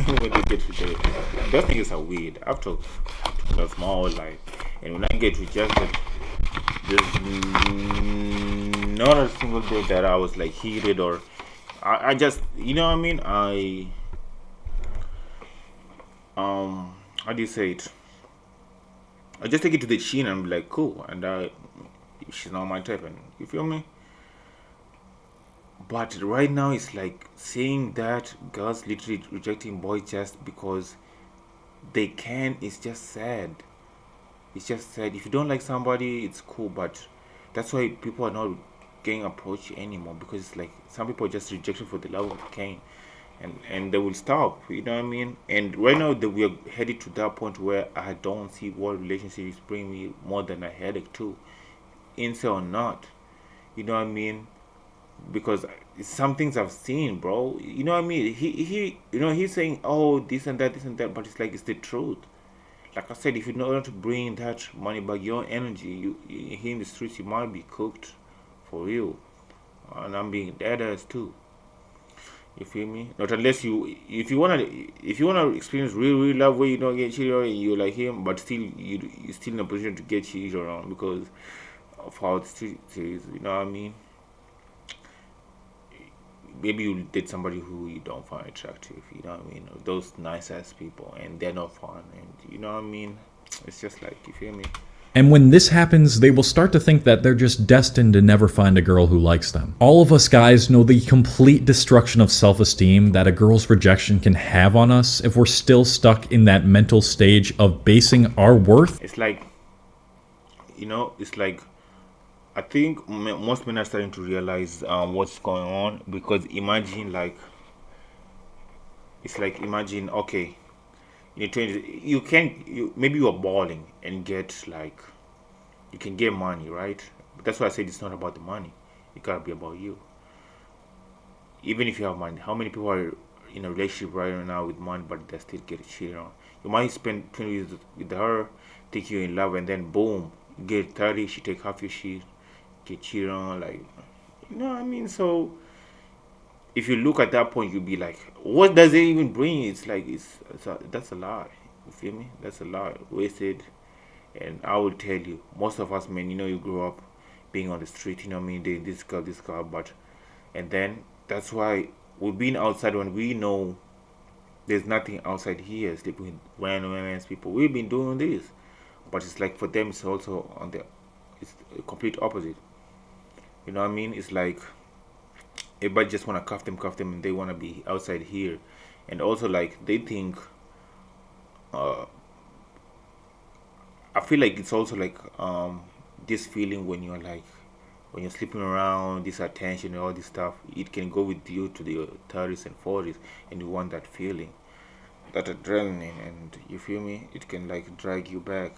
when they get rejected. Those niggas are weird. I've talked to them my whole life, and when I get rejected, there's not a single day that I was like heated or I just, you know what I mean? How do you say it? I just take it to the chin and be like, cool, and she's not my type, and you feel me? But right now, it's like seeing that girls literally rejecting boys just because they can. It's just sad. It's just sad. If you don't like somebody, it's cool, but that's why people are not getting approached anymore, because it's like some people are just rejected for the love of Cain, and they will stop. You know what I mean? And right now, we are headed to that point where I don't see what relationships bring me more than a headache too, incel or not. You know what I mean? Because some things I've seen, bro. You know what I mean? He he's saying, oh, this and that, but it's like it's the truth. Like I said, if you know how to bring that money back, your own energy, you here in the streets, you might be cooked for real. And I'm being dead ass too. You feel me? Not unless if you wanna experience real love where you don't get cheated on and you like him, but still you're still in a position to get cheated on because of how the street is. You know what I mean? Maybe you date somebody who you don't find attractive, you know what I mean? Or those nice ass people, and they're not fun, and you know what I mean? It's just like, you feel me? And when this happens, they will start to think that they're just destined to never find a girl who likes them. All of us guys know the complete destruction of self-esteem that a girl's rejection can have on us if we're still stuck in that mental stage of basing our worth. It's like, it's like, I think most men are starting to realize what's going on, because imagine okay, in your 20s, maybe you are balling and get like, you can get money, right? But that's why I said it's not about the money. It gotta be about you. Even if you have money, how many people are in a relationship right now with money, but they still get cheated on? You might spend 20 years with her, think you're in love, and then boom, you get 30, she take half your shit, get cheated on, like, you know what I mean? So if you look at that point, you'll be like, what does it even bring? It's like that's a lie. You feel me? That's a lie, wasted. And I will tell you, most of us men, you grew up being on the street, you know what I mean, doing this girl, but, and then that's why we're being outside when we know there's nothing outside here, sleeping with random people. We've been doing this, but it's like for them, it's also it's a complete opposite. You know what I mean? It's like everybody just want to cuff them, and they want to be outside here. And also, like, they think, I feel like it's also like this feeling when you're sleeping around, this attention and all this stuff, it can go with you to the 30s and 40s, and you want that feeling, that adrenaline, and you feel me? It can like drag you back.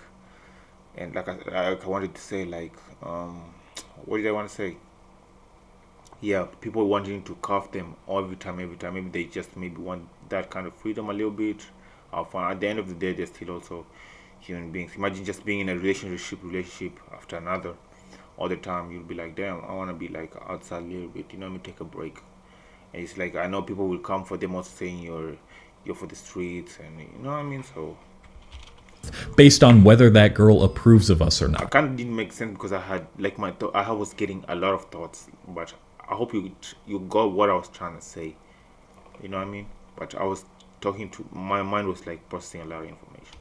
And like I wanted to say, like, what did I want to say? Yeah, people wanting to cuff them every time. Maybe they just want that kind of freedom a little bit. At the end of the day, they're still also human beings. Imagine just being in a relationship after another all the time. You'll be like, damn, I want to be like outside a little bit. You know what I mean? Take a break. And it's like, I know people will come for them also saying you're for the streets, and you know what I mean? So based on whether that girl approves of us or I not. kind of didn't make sense because I had like I was getting a lot of thoughts, but I hope you got what I was trying to say. You know what I mean? But I was my mind was like processing a lot of information.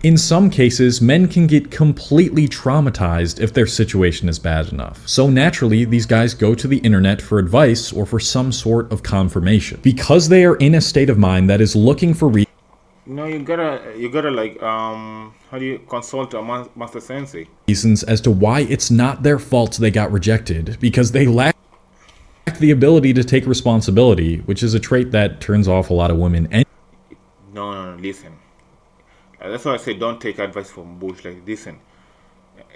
In some cases, men can get completely traumatized if their situation is bad enough. So naturally, these guys go to the internet for advice or for some sort of confirmation. Because they are in a state of mind that is looking for No, you gotta like how do you consult a master sensei? Reasons as to why it's not their fault they got rejected, because they lack the ability to take responsibility, which is a trait that turns off a lot of women. And No, no, no. Listen, that's why I say don't take advice from bush. Like listen,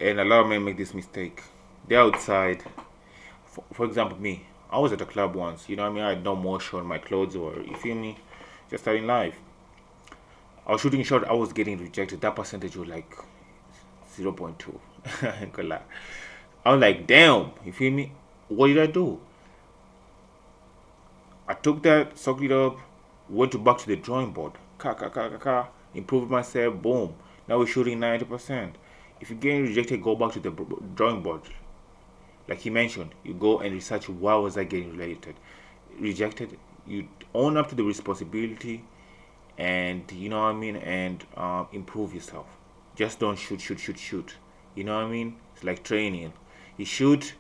and a lot of men make this mistake. They're outside. For example, me. I was at a club once. You know what I mean? I had no motion on my clothes, or you feel me? Just starting life. I was shooting shot. I was getting rejected. That percentage was like 0.2. I ain't gonna lie. I was like, damn. You feel me? What did I do? I took that, sucked it up, went back to the drawing board. Improved myself, boom. Now we're shooting 90%. If you're getting rejected, go back to the drawing board. Like he mentioned, you go and research why was I getting rejected. You own up to the responsibility, and you know what I mean, and improve yourself. Just don't shoot. You know what I mean? It's like training. You shoot,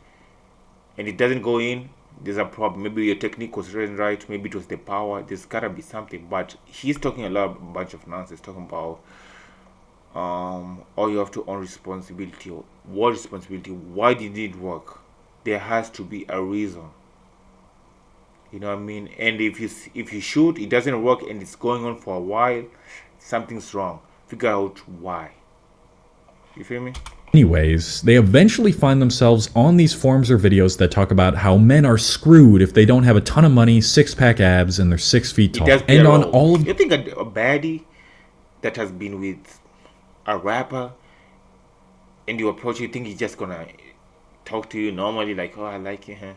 and it doesn't go in. There's a problem. Maybe your technique was right. Maybe it was the power. There's gotta be something. But he's talking a bunch of nonsense. Talking about all you have to own responsibility. What responsibility? Why did it work? There has to be a reason. You know what I mean? And if you shoot, it doesn't work, and it's going on for a while, something's wrong. Figure out why. You feel me? anyways, they eventually find themselves on these forums or videos that talk about how men are screwed if they don't have a ton of money, six-pack abs, and they're 6 feet tall. And on all of you think a baddie that has been with a rapper, and you approach, you think he's just gonna talk to you normally, like, oh, I like you, huh?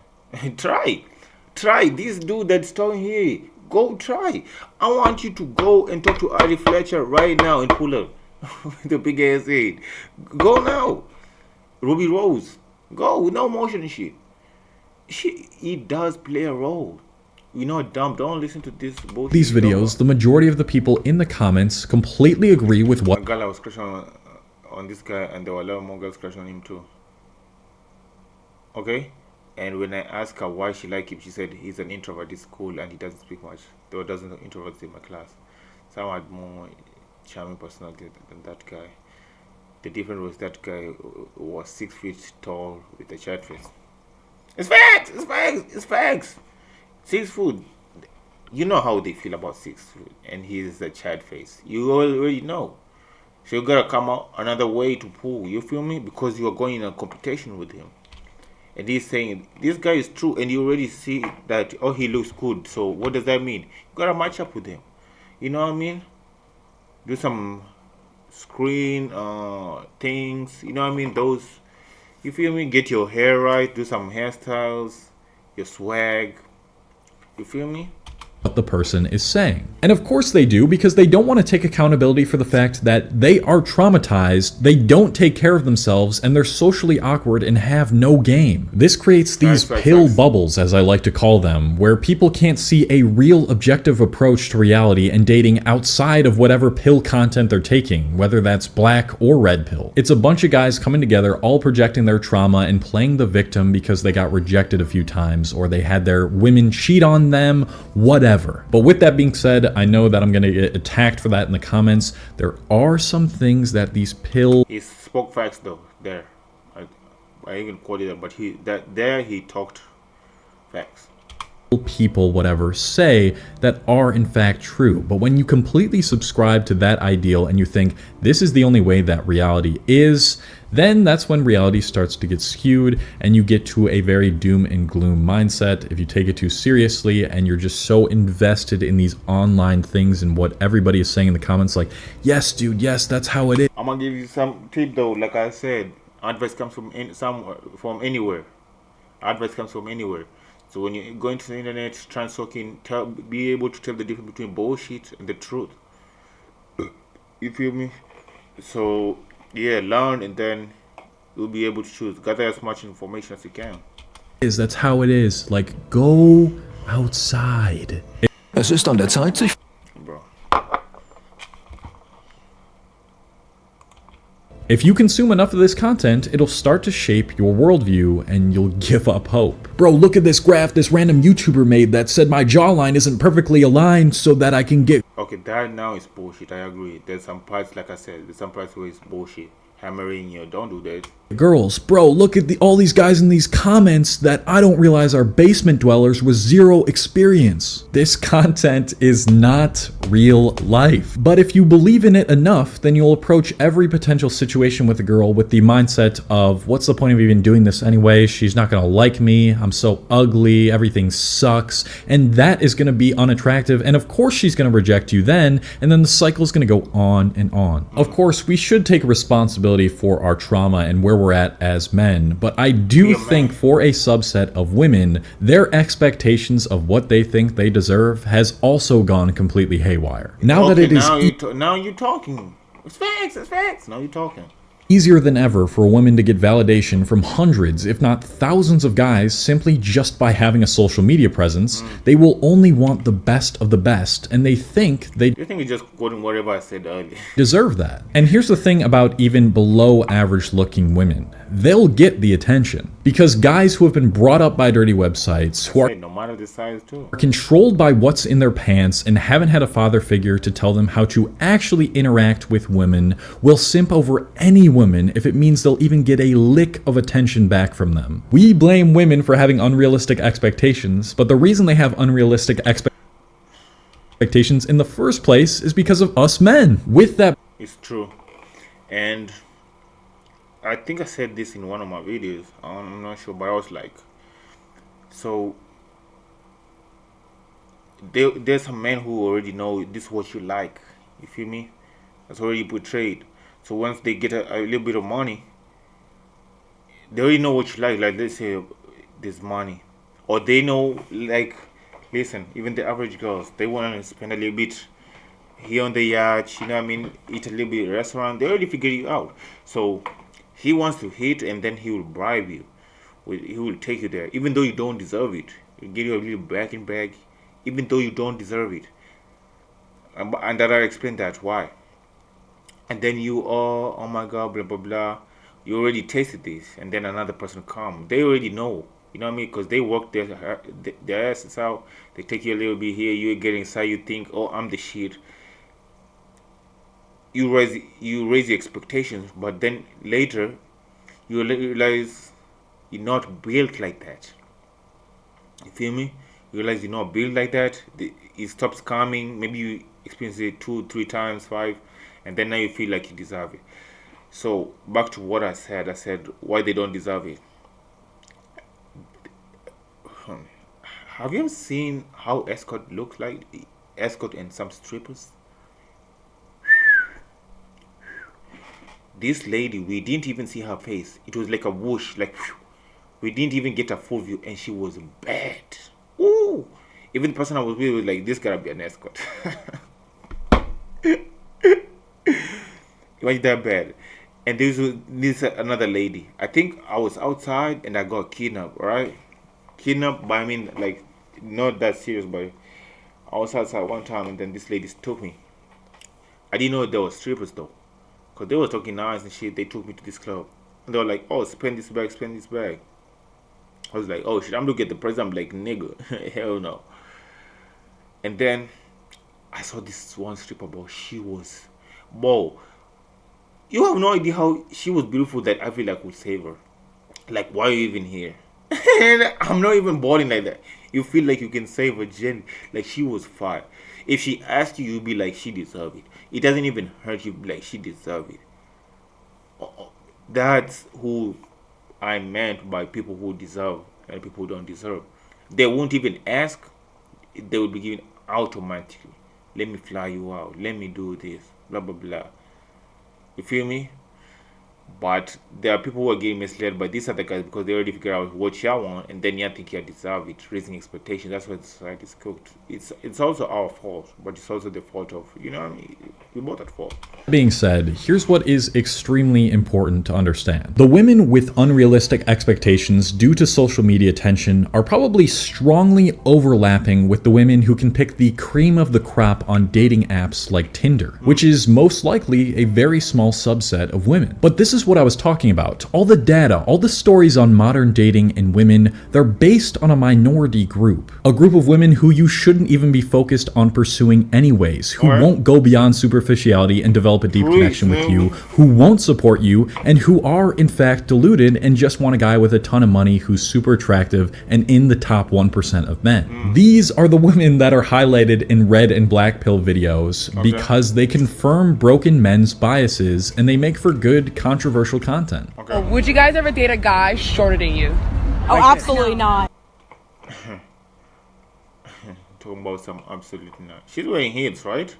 Try this dude that's talking here. Go try. I want you to go and talk to Ari Fletcher right now in Puller. The big ass head. Go now. Ruby Rose. Go. No motion shit. It does play a role. You know, dumb. Don't listen to this bullshit. These videos, the majority of the people in the comments completely agree with what. A girl I was crushing on this guy, and there were a lot more girls crushing on him too. Okay? And when I asked her why she liked him, she said he's an introvert, he's cool, and he doesn't speak much. There were dozens of introverts in my class. Some had more charming personality than that guy. The difference was that guy was 6 feet tall with a chat face. It's facts! It's facts! It's facts! 6 foot. You know how they feel about 6 foot, and he's a chat face. You already know. So you gotta come out another way to pull. You feel me? Because you are going in a competition with him. And he's saying, this guy is true, and you already see that, oh, he looks good. So what does that mean? You gotta match up with him. You know what I mean? Do some screen things. You know what I mean? Those, you feel me? Get your hair right. Do some hairstyles. Your swag. You feel me? What the person is saying. And of course they do, because they don't want to take accountability for the fact that they are traumatized, they don't take care of themselves, and they're socially awkward and have no game. This creates these pill bubbles, as I like to call them, where people can't see a real objective approach to reality and dating outside of whatever pill content they're taking, whether that's black or red pill. It's a bunch of guys coming together, all projecting their trauma and playing the victim because they got rejected a few times, or they had their women cheat on them, whatever. But with that being said, I know that I'm going to get attacked for that in the comments. There are some things that these pill... He spoke facts though, there. I even quoted it, but he talked facts. People, whatever, say that are in fact true. But when you completely subscribe to that ideal and you think this is the only way that reality is, then that's when reality starts to get skewed and you get to a very doom and gloom mindset if you take it too seriously and you're just so invested in these online things and what everybody is saying in the comments, like, yes dude, yes, that's how it is. I'm gonna give you some tip though. Like I said, advice comes from anywhere. Advice comes from anywhere. So when you go into the internet, try and be able to tell the difference between bullshit and the truth. You feel me? So yeah, learn, and then you'll be able to choose. Gather as much information as you can. That's how it is. Like, go outside. Es ist an der Zeit, sich... Bro. If you consume enough of this content, it'll start to shape your worldview and you'll give up hope. Bro, look at this graph this random YouTuber made that said my jawline isn't perfectly aligned so that I can get... Okay, that now is bullshit. I agree. There's some parts, like I said, there's some parts where it's bullshit. Hammering you, don't do that. Girls, bro, look at all these guys in these comments that I don't realize are basement dwellers with zero experience. This content is not real life. But if you believe in it enough, then you'll approach every potential situation with a girl with the mindset of, what's the point of even doing this anyway? She's not gonna like me. I'm so ugly. Everything sucks. And that is gonna be unattractive. And of course she's gonna reject you then. And then the cycle is gonna go on and on. Of course, we should take responsibility for our trauma and where we're at as men, but I do think for a subset of women, their expectations of what they think they deserve has also gone completely haywire. Now that it is now you're talking. It's facts. It's facts. Now you're talking. Easier than ever for women to get validation from hundreds, if not thousands of guys simply just by having a social media presence, they will only want the best of the best, and they think they you're just quoting whatever I said earlier. Deserve that. And here's the thing about even below average looking women. They'll get the attention because guys who have been brought up by dirty websites, who are no matter the size too, are controlled by what's in their pants and haven't had a father figure to tell them how to actually interact with women, will simp over any woman if it means they'll even get a lick of attention back from them. We blame women for having unrealistic expectations, but the reason they have unrealistic expectations in the first place is because of us men. With that, it's true. And I think I said this in one of my videos. I'm not sure, but I was like, so there's some men who already know this is what you like. You feel me? That's already portrayed. So once they get a little bit of money, they already know what you like. Like, let's say there's money, or they know, like, listen, even the average girls, they want to spend a little bit here on the yacht, you know what I mean, eat a little bit at a restaurant. They already figure you out. So he wants to hit, and then he will bribe you. He will take you there, even though you don't deserve it. He'll give you a little backing bag, even though you don't deserve it. And that I explained that why. And then you, oh my God, blah blah blah. You already tasted this, and then another person come. They already know, you know what I mean, because they work their asses out. They take you a little bit here. You get inside. You think, oh, I'm the shit. You raise the expectations, but then later you realize you're not built like that. You feel me? You realize you're not built like that. It stops coming. Maybe you experience it 2, 3 times, 5, and then now you feel like you deserve it. So back to what I said. I said why they don't deserve it. Have you ever seen how escort looks like? Escort and some strippers. This lady, we didn't even see her face. It was like a whoosh, like we didn't even get a full view, and she was bad. Ooh! Even the person I was with was like, this gotta be an escort. It was that bad. And this another lady. I think I was outside and I got kidnapped, right? Kidnapped, but I mean, like, not that serious, but I was outside one time and then this lady took me. I didn't know there were strippers though, because they were talking nice and shit. They took me to this club and they were like, oh, spend this bag, spend this bag. I was like, oh shit, I'm looking at the price. I'm like, nigga, hell no. And then I saw this one stripper, bro. She was, bro, you have no idea how she was beautiful that I feel like would save her. Like, why are you even here? And I'm not even balling like that. You feel like you can save her, Jen. Like, she was fire. If she asked you, you'd be like, she deserved it. It doesn't even hurt you, like, she deserved it. That's who I meant by people who deserve and people who don't deserve. They won't even ask. They will be given automatically. Let me fly you out. Let me do this. Blah, blah, blah. You feel me? But there are people who are getting misled by these other guys because they already figure out what you want, and then you think you deserve it, raising expectations. That's why the society is cooked. It's also our fault, but it's also the fault of, you know what I mean? We both at fault. Being said, here's what is extremely important to understand. The women with unrealistic expectations due to social media attention are probably strongly overlapping with the women who can pick the cream of the crop on dating apps like Tinder, which is most likely a very small subset of women. But this is what I was talking about. All the data, all the stories on modern dating and women, they're based on a minority group. A group of women who you shouldn't even be focused on pursuing anyways, who won't go beyond superficiality and develop a deep connection with you, who won't support you, and who are in fact deluded and just want a guy with a ton of money who's super attractive and in the top 1% of men. These are the women that are highlighted in red and black pill videos because they confirm broken men's biases and they make for good controversial content. Would you guys ever date a guy shorter than you? Oh, absolutely not. Talking about some absolutely not. She's wearing heels, right?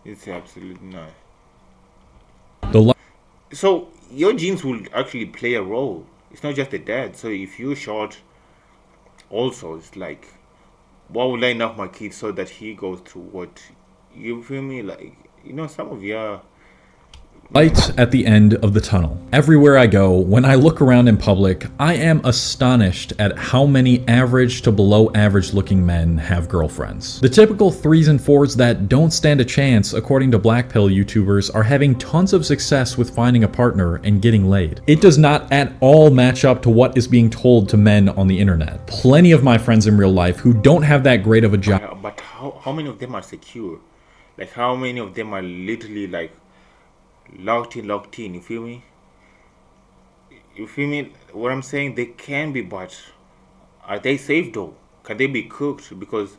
It's absolutely not. So your genes will actually play a role. It's not just the dad. So if you're short, also it's like, why would I knock my kid so that he goes through what? You feel me? Like, you know, some of you. Light at the end of the tunnel. Everywhere I go, when I look around in public, I am astonished at how many average to below average looking men have girlfriends. The typical 3s and 4s that don't stand a chance, according to black pill YouTubers, are having tons of success with finding a partner and getting laid. It does not at all match up to what is being told to men on the internet. Plenty of my friends in real life who don't have that great of a job. But how many of them are secure? Like, how many of them are literally like locked in, you feel me? You feel me? What I'm saying, they can be, but are they safe though? Can they be cooked? Because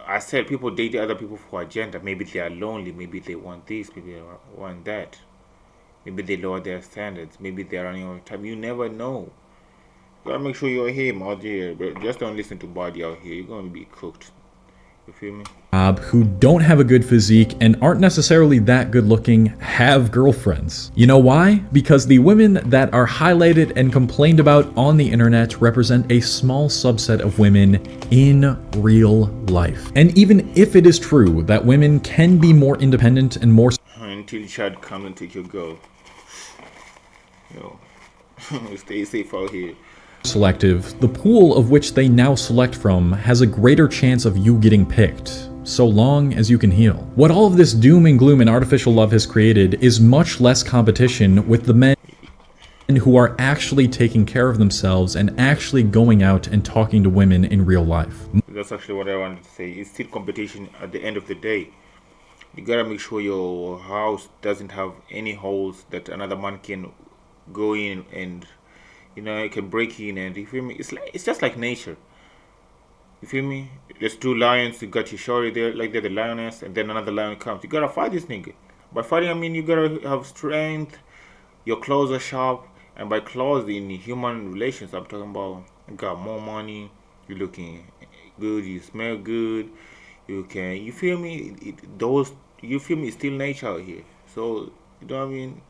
I said people date other people for agenda. Maybe they are lonely, maybe they want this, maybe they want that. Maybe they lower their standards, maybe they're running out of time. You never know. You gotta make sure you're him out there, but just don't listen to body out here. You're gonna be cooked. You feel me? Who don't have a good physique and aren't necessarily that good looking have girlfriends. You know why? Because the women that are highlighted and complained about on the internet represent a small subset of women in real life. And even if it is true that women can be more independent and more until Chad comes and take your girl. Yo, stay safe out here. Selective, the pool of which they now select from has a greater chance of you getting picked, so long as you can heal. What all of this doom and gloom and artificial love has created is much less competition with the men who are actually taking care of themselves and actually going out and talking to women in real life. That's actually what I wanted to say. It's still competition at the end of the day. You gotta make sure your house doesn't have any holes that another man can go in and, you know, it can break in, and you feel me? It's just like nature. You feel me? There's two lions. You got your shorty there, like they're the lioness, and then another lion comes. You gotta fight this nigga. By fighting, I mean you gotta have strength. Your clothes are sharp, and by clothes in human relations, I'm talking about you got more money. You looking good. You smell good. You can. You feel me? You feel me? It's still nature out here. So you know what I mean?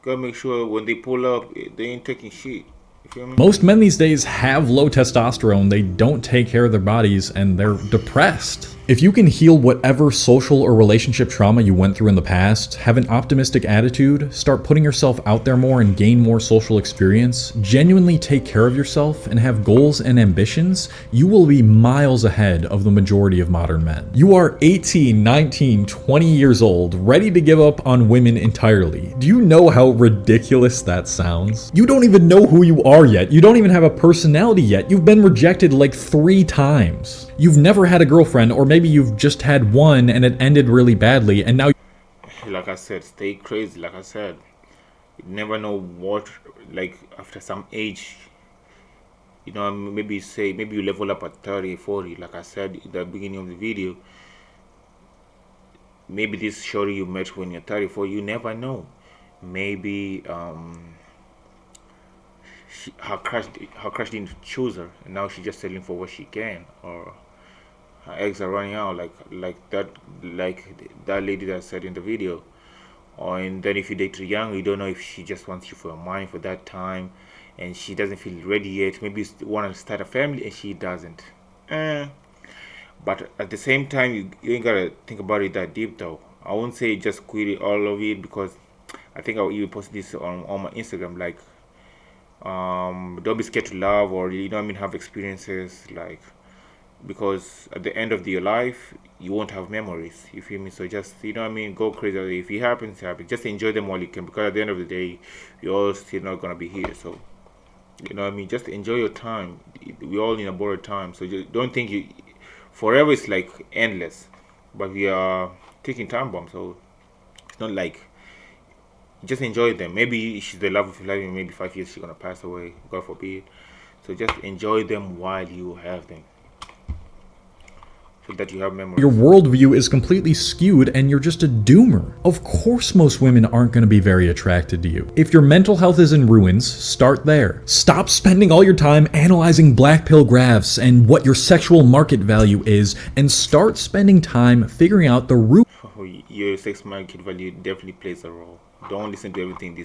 Gotta make sure when they pull up, they ain't taking shit. You feel me? Most men these days have low testosterone, they don't take care of their bodies, and they're depressed. If you can heal whatever social or relationship trauma you went through in the past, have an optimistic attitude, start putting yourself out there more and gain more social experience, genuinely take care of yourself, and have goals and ambitions, you will be miles ahead of the majority of modern men. You are 18, 19, 20 years old, ready to give up on women entirely. Do you know how ridiculous that sounds? You don't even know who you are yet. You don't even have a personality yet. You've been rejected like 3 times. You've never had a girlfriend, or maybe you've just had one and it ended really badly, and now like I said, stay crazy. Like I said, you never know what, like after some age, you know, maybe you level up at 30, 40, like I said at the beginning of the video. Maybe this shorty you met when you're 34, you never know. Maybe her crush didn't choose her, and now she's just settling for what she can, or her eggs are running out, like that lady that said in the video, Or and then if you date her young, you don't know if she just wants you for your money for that time, and she doesn't feel ready yet. Maybe you want to start a family and she doesn't. But at the same time, you ain't gotta think about it that deep though. I won't say just quit it, all of it, because I think I'll even post this on my Instagram. Like, don't be scared to love, or have experiences, like, because at the end of your life you won't have memories. You feel me? So just go crazy. If it happens, it happens. Just enjoy them while you can, because at the end of the day, you're all still not gonna be here. So just enjoy your time. We're all in a borrowed time, so just don't think forever is like endless, but we are taking time bomb, so it's not like, just enjoy them. Maybe she's the love of your life, and maybe 5 years she's gonna pass away, God forbid. So just enjoy them while you have them, so that you have memories. Your worldview is completely skewed and you're just a doomer. Of course most women aren't going to be very attracted to you. If your mental health is in ruins, start there. Stop spending all your time analyzing black pill graphs and what your sexual market value is, and start spending time figuring out the root. Your sex market value definitely plays a role. Don't listen to everything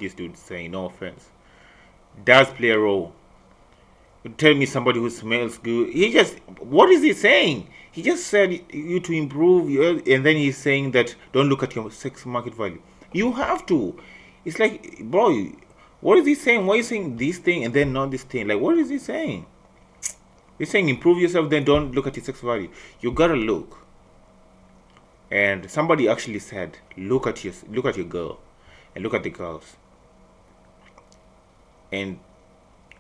this dude is saying, no offense. Does play a role. Tell me somebody who smells good. What is he saying? He just said you to improve, and then he's saying that don't look at your sex market value. You have to. It's like, bro, what is he saying? Why are you saying this thing and then not this thing? Like, what is he saying? He's saying improve yourself, then don't look at your sex value. You gotta look. And somebody actually said, look at your girl, and look at the girls, and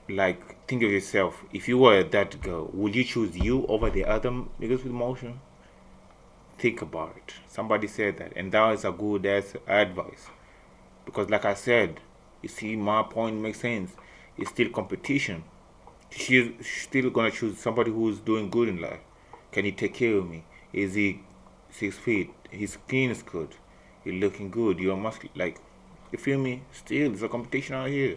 like, think of yourself. If you were that girl, would you choose you over the other niggas with motion? Think about it. Somebody said that, and that is a good ass advice. Because like I said, you see, my point makes sense. It's still competition. She's still gonna choose somebody who's doing good in life. Can he take care of me? Is he 6 feet? His skin is good. You're looking good. You're muscular. Like, you feel me? Still, it's a competition out here.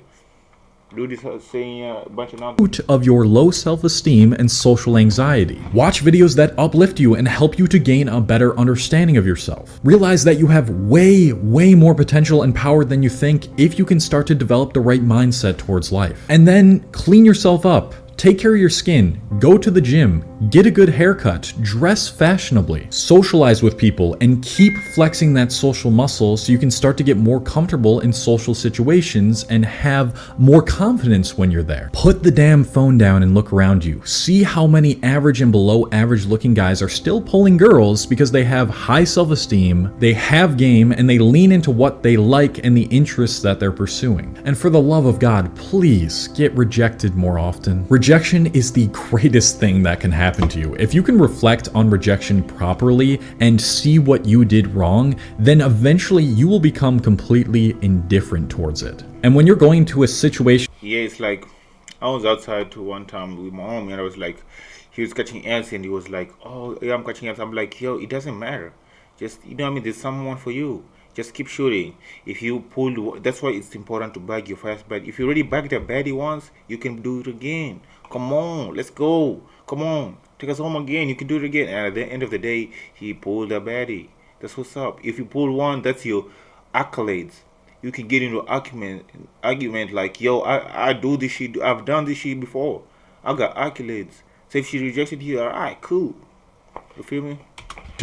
Do this saying a bunch of nonsense. Of your low self-esteem and social anxiety. Watch videos that uplift you and help you to gain a better understanding of yourself. Realize that you have way more potential and power than you think if you can start to develop the right mindset towards life. And then clean yourself up. Take care of your skin, go to the gym, get a good haircut, dress fashionably, socialize with people, and keep flexing that social muscle so you can start to get more comfortable in social situations and have more confidence when you're there. Put the damn phone down and look around you. See how many average and below average looking guys are still pulling girls because they have high self-esteem, they have game, and they lean into what they like and the interests that they're pursuing. And for the love of God, please get rejected more often. Rejection is the greatest thing that can happen to you. If you can reflect on rejection properly and see what you did wrong, then eventually you will become completely indifferent towards it. And when you're going to a situation... Yeah, it's like, I was outside one time with my homie, and I was like, he was catching ants, and he was like, oh, yeah, I'm catching ants. I'm like, yo, it doesn't matter. Just, there's someone for you. Just keep shooting. If you pull, that's why it's important to bag your first bag. If you already bagged a baddie once, you can do it again. Come on, let's go. Come on, take us home again. You can do it again. And at the end of the day, he pulled a baddie. That's what's up. If you pull one, that's your accolades. You can get into argument like, yo, I do this shit. I've done this shit before. I got accolades. So if she rejected you, all right, cool. You feel me?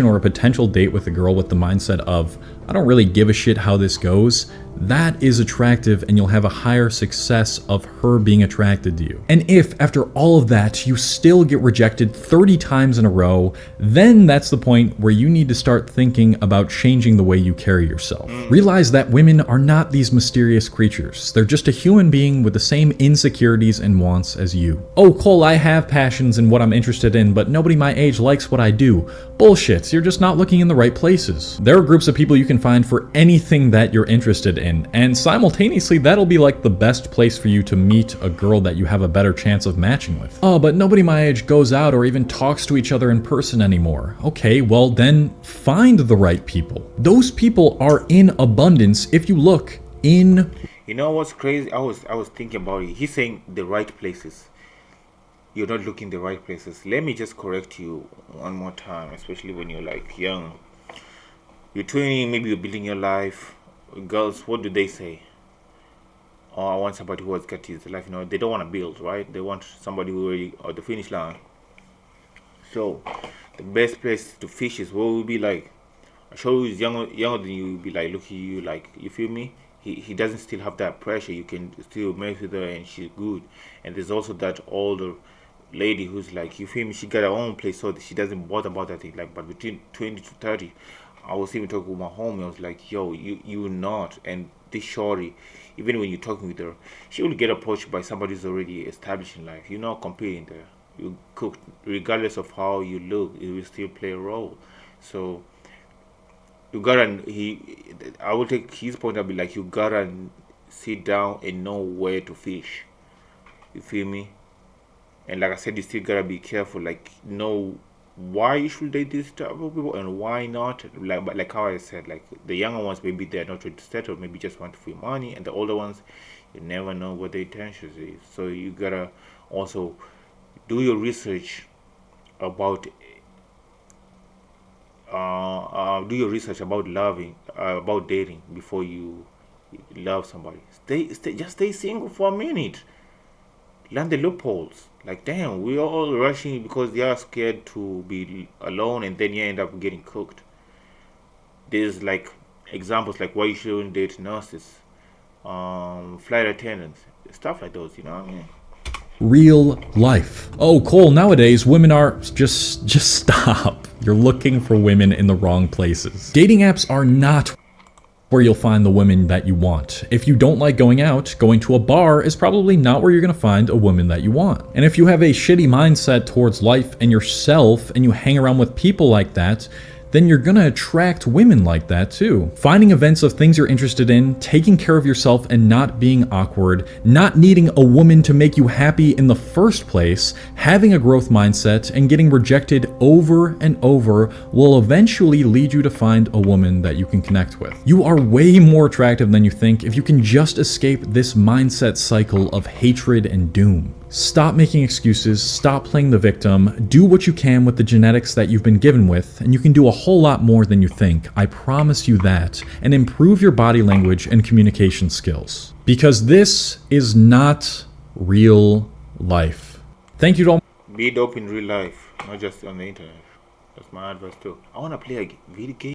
Or a potential date with a girl with the mindset of, I don't really give a shit how this goes, that is attractive and you'll have a higher success of her being attracted to you. And if after all of that you still get rejected 30 times in a row, then that's the point where you need to start thinking about changing the way you carry yourself. Realize that women are not these mysterious creatures. They're just a human being with the same insecurities and wants as you. Oh, Cole, I have passions and what I'm interested in, but nobody my age likes what I do. Bullshit, you're just not looking in the right places. There are groups of people you can find for anything that you're interested in, and simultaneously that'll be like the best place for you to meet a girl that you have a better chance of matching with. Oh, but nobody my age goes out or even talks to each other in person anymore. Okay, well then find the right people. Those people are in abundance if you look in. You know what's crazy? I was thinking about it. He's saying the right places. You're not looking the right places. Let me just correct you one more time, especially when you're like young. You're 20, maybe you're building your life. Girls, what do they say? Oh, I want somebody who has got his life. They don't want to build, right? They want somebody who already at the finish line. So, the best place to fish is what will be like. I show who's younger than you, will be like, look at you, like, you feel me? He doesn't still have that pressure. You can still mess with her and she's good. And there's also that older lady who's like, you feel me? She got her own place, so she doesn't bother about that thing. Like, but between 20 to 30, I was even talking with my homie. I was like, yo, you not. And this shorty, even when you're talking with her, she will get approached by somebody who's already established in life. You're not competing there. You cook, regardless of how you look, it will still play a role. So you gotta I will take his point. I'll be like, you gotta sit down and know where to fish. You feel me? And like I said, you still gotta be careful. Like, know why you should date this type of people and why not. But like how I said, like the younger ones, maybe they're not ready to settle, maybe just want free money, and the older ones, you never know what their intentions is. So you gotta also do your research about loving, about dating before you love somebody. Just stay single for a minute. Learn the loopholes. Like, damn, we all rushing because they are scared to be alone, and then you end up getting cooked. There's like examples like why you shouldn't date nurses, flight attendants, stuff like those. You know what I mean? Real life. Oh, Cole, nowadays women are just stop. You're looking for women in the wrong places. Dating apps are not where you'll find the women that you want. If you don't like going out, going to a bar is probably not where you're gonna find a woman that you want. And if you have a shitty mindset towards life and yourself and you hang around with people like that, then you're gonna attract women like that too. Finding events of things you're interested in, taking care of yourself and not being awkward, not needing a woman to make you happy in the first place, having a growth mindset, and getting rejected over and over will eventually lead you to find a woman that you can connect with. You are way more attractive than you think if you can just escape this mindset cycle of hatred and doom. Stop making excuses, stop playing the victim, do what you can with the genetics that you've been given with, and you can do a whole lot more than you think, I promise you that, and improve your body language and communication skills. Because this is not real life. Thank you to all. Be dope in real life, not just on the internet. That's my advice too. I wanna play a video game.